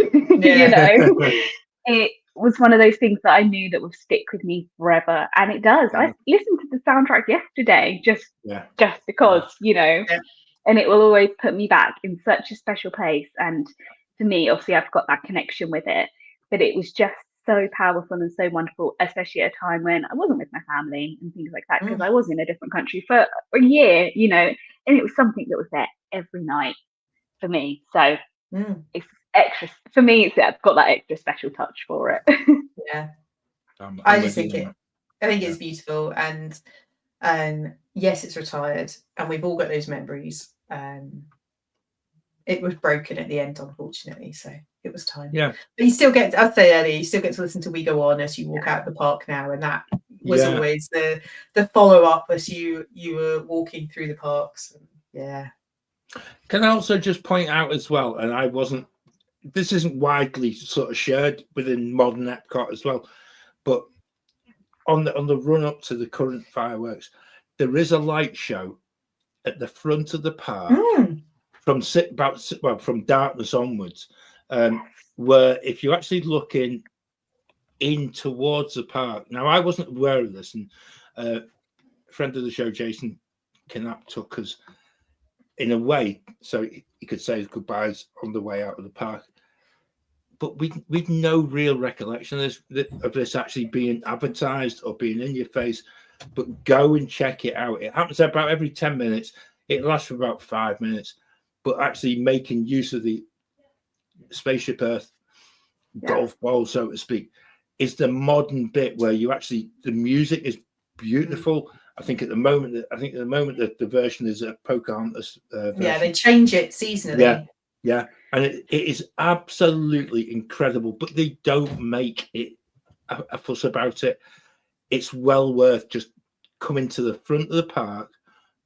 It was one of those things that I knew that would stick with me forever, and it does. I listened to the soundtrack yesterday just because, and it will always put me back in such a special place. And for me, obviously, I've got that connection with it, but it was just so powerful and so wonderful, especially at a time when I wasn't with my family and things like that, because I was in a different country for a year, you know, and it was something that was there every night for me. So it's extra for me. It's got that extra special touch for it. Yeah, I just think it's beautiful, and yes, it's retired, and we've all got those memories. It was broken at the end, unfortunately, so it was time. Yeah, but you still get, I'd say earlier, you still get to listen to We Go On as you walk out the park now, and that was always the follow up as you were walking through the parks. Yeah. Can I also just point out as well, and this isn't widely sort of shared within modern Epcot as well, but on the run up to the current fireworks, there is a light show at the front of the park from darkness onwards, where if you actually look in towards the park. Now, I wasn't aware of this, and a friend of the show, Jason Knapp, took us in a way so he could say his goodbyes on the way out of the park. But we'd no real recollection of this actually being advertised or being in your face. But go and check it out. It happens about every 10 minutes. It lasts for about 5 minutes. But actually making use of the Spaceship Earth golf ball, so to speak, is the modern bit where you actually, the music is beautiful. I think at the moment that the version is a Pocahontas version. Yeah, they change it seasonally. Yeah, and it is absolutely incredible. But they don't make it a fuss about it. It's well worth just coming to the front of the park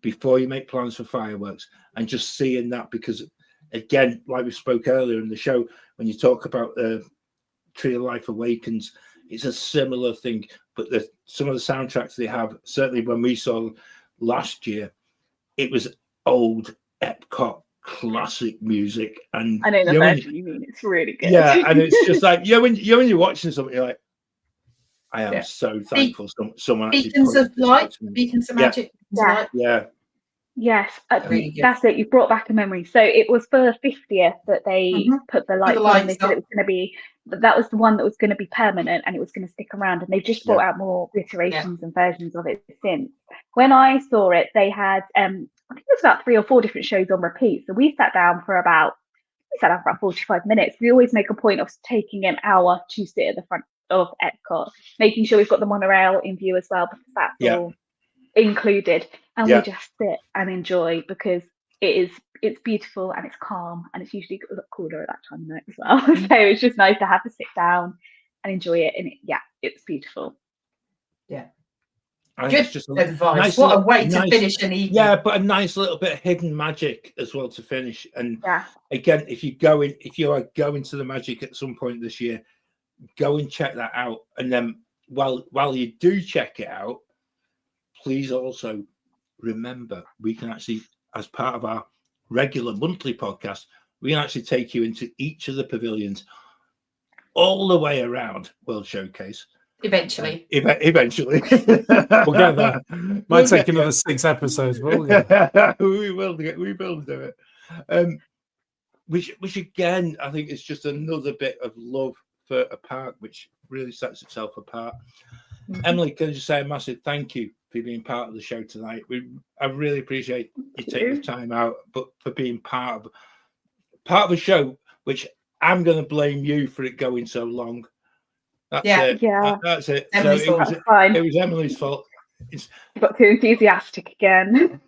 before you make plans for fireworks and just seeing that, because again, like we spoke earlier in the show, when you talk about Tree of Life Awakens, it's a similar thing. But some of the soundtracks they have, certainly when we saw last year, it was old Epcot classic music. And I know the version you mean. It's really good. Yeah, and it's just like when you're watching something, you're like, I am so thankful someone Beacons of light, beacons of magic. Yeah. Yes, Really that's it. You brought back a memory. So it was for the 50th that they put the lights on. They said it was going to be, that was the one that was going to be permanent and it was going to stick around. And they've just brought out more iterations and versions of it since. When I saw it, they had, I think it was about 3 or 4 different shows on repeat. So we sat down for about 45 minutes. We always make a point of taking an hour to sit at the front of Epcot, making sure we've got the monorail in view as well, because that's all included, and we just sit and enjoy, because it's beautiful and it's calm, and it's usually a lot cooler at that time of night as well. So it's just nice to have to sit down and enjoy it, and it's beautiful. Good advice. Nice what a way to finish an evening. Yeah, but a nice little bit of hidden magic as well to finish. And again, if you are going to the magic at some point this year, go and check that out. And then while you do check it out, please also remember, we can actually, as part of our regular monthly podcast, we can actually take you into each of the pavilions all the way around World Showcase. Eventually. Eventually. We'll get there. Might take another 6 episodes, but we'll get there. We will do it. Which again, I think is just another bit of love for a park which really sets itself apart. Emily, can I just say a massive thank you for being part of the show tonight. I really appreciate you taking the time out, but for being part of a show which I'm going to blame you for it going so long. That's it. Yeah, that's it. Emily's so it was Emily's fault. You got too enthusiastic again.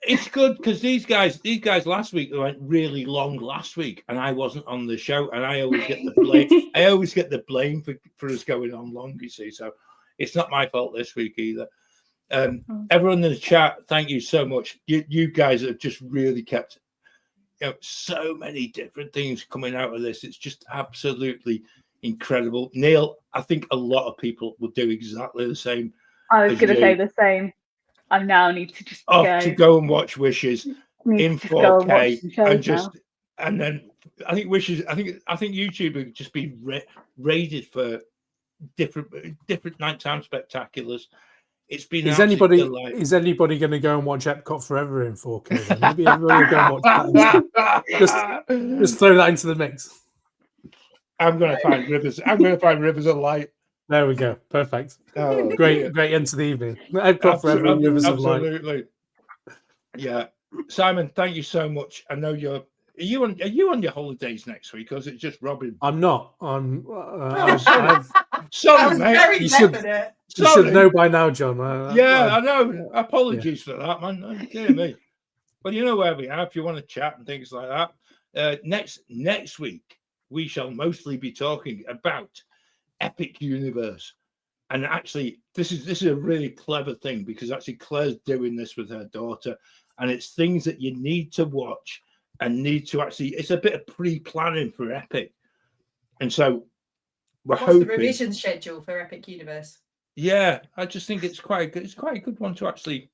It's good because these guys last week went really long last week, and I wasn't on the show, and I always get the blame. I always get the blame for us going on long. You see, so it's not my fault this week either. Everyone in the chat, thank you so much. You guys have just really kept so many different things coming out of this. It's just absolutely incredible. Neil, I think a lot of people will do exactly the same. I was going to say the same. I now need to just go and watch Wishes in 4K and then I think Wishes. I think YouTube would just be raided for different nighttime spectaculars. It's been. Is anybody going to go and watch Epcot Forever in 4K? Maybe everybody will go and watch that. Just throw that into the mix. I'm going to find rivers. I'm going to find rivers of light. There we go. Perfect. Oh, Great end to the evening. Epcot forever and rivers of light. Absolutely. Yeah, Simon, thank you so much. I know you're. Are you on your holidays next week, or is it just Robin? I'm not. Sorry, mate. You should know by now, John. I know. Apologies for that, man. Oh, dear me. Well, you know where we are if you want to chat and things like that. Next week, we shall mostly be talking about Epic Universe. And actually, this is a really clever thing, because actually Claire's doing this with her daughter, and it's things that you need to watch and need to actually. It's a bit of pre-planning for Epic, and so we're hoping. What's the revision schedule for Epic Universe? Yeah, I just think it's quite good. It's quite a good one to actually.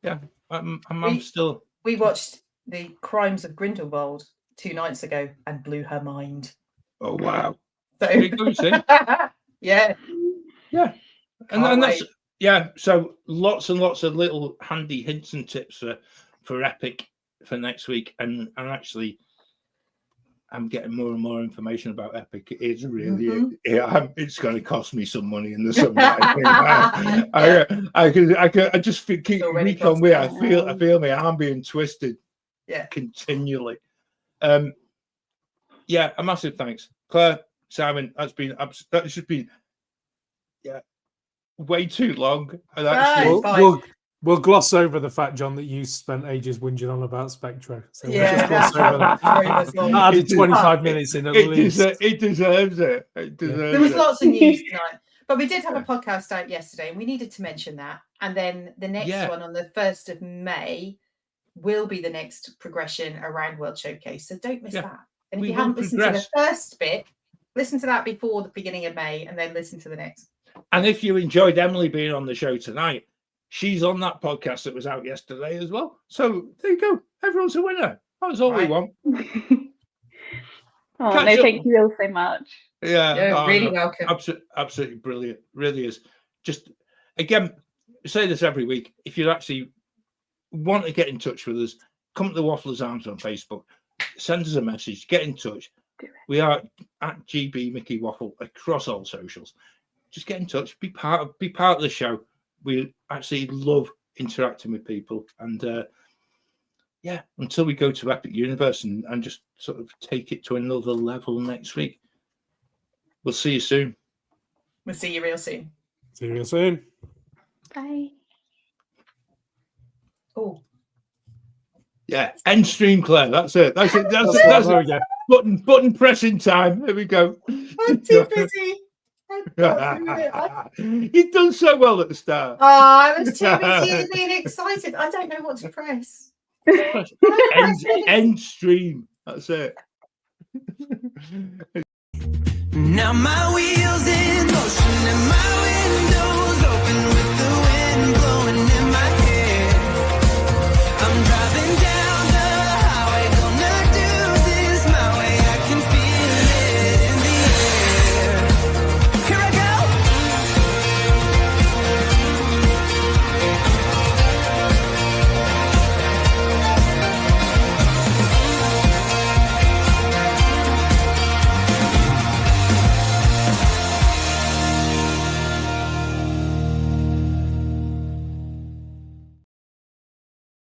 Yeah, I'm still. We watched The Crimes of Grindelwald 2 nights ago and blew her mind. Oh wow! So yeah. And that's So lots and lots of little handy hints and tips for Epic for next week, and actually, I'm getting more and more information about Epic. It is really, it's going to cost me some money in the summer. I just keep week on week. I feel my arm being twisted. Yeah, continually. A massive thanks, Claire, Simon. That should be way too long. And actually, we'll gloss over the fact, John, that you spent ages whinging on about Spectro. So we'll just gloss over that. Add 25 minutes in at least. It deserves it. There was lots of news tonight, but we did have a podcast out yesterday, and we needed to mention that. And then the next one on the 1st of May will be the next progression around World Showcase. So don't miss that. And if you haven't listened to the first bit, listen to that before the beginning of May, and then listen to the next. And if you enjoyed Emily being on the show tonight, she's on that podcast that was out yesterday as well. So there you go. Everyone's a winner. That's all we want. Thank you all so much. Yeah, really welcome. Absolutely brilliant. Really is. Just again, I say this every week. If you actually want to get in touch with us, come to the Waffler's Arms on Facebook. Send us a message. Get in touch. We are at GB Mickey Waffle across all socials. Just get in touch. Be part of the show. We actually love interacting with people, and until we go to Epic Universe and just sort of take it to another level next week. We'll see you soon. We'll see you real soon. See you real soon. Bye. Oh. Yeah, end stream, Claire. That's it. That's it. Button pressing time. There we go. I'm too busy. You've done so well at the start. Oh, I was too busy being excited. I don't know what to press. End stream. That's it. Now my wheels in motion and my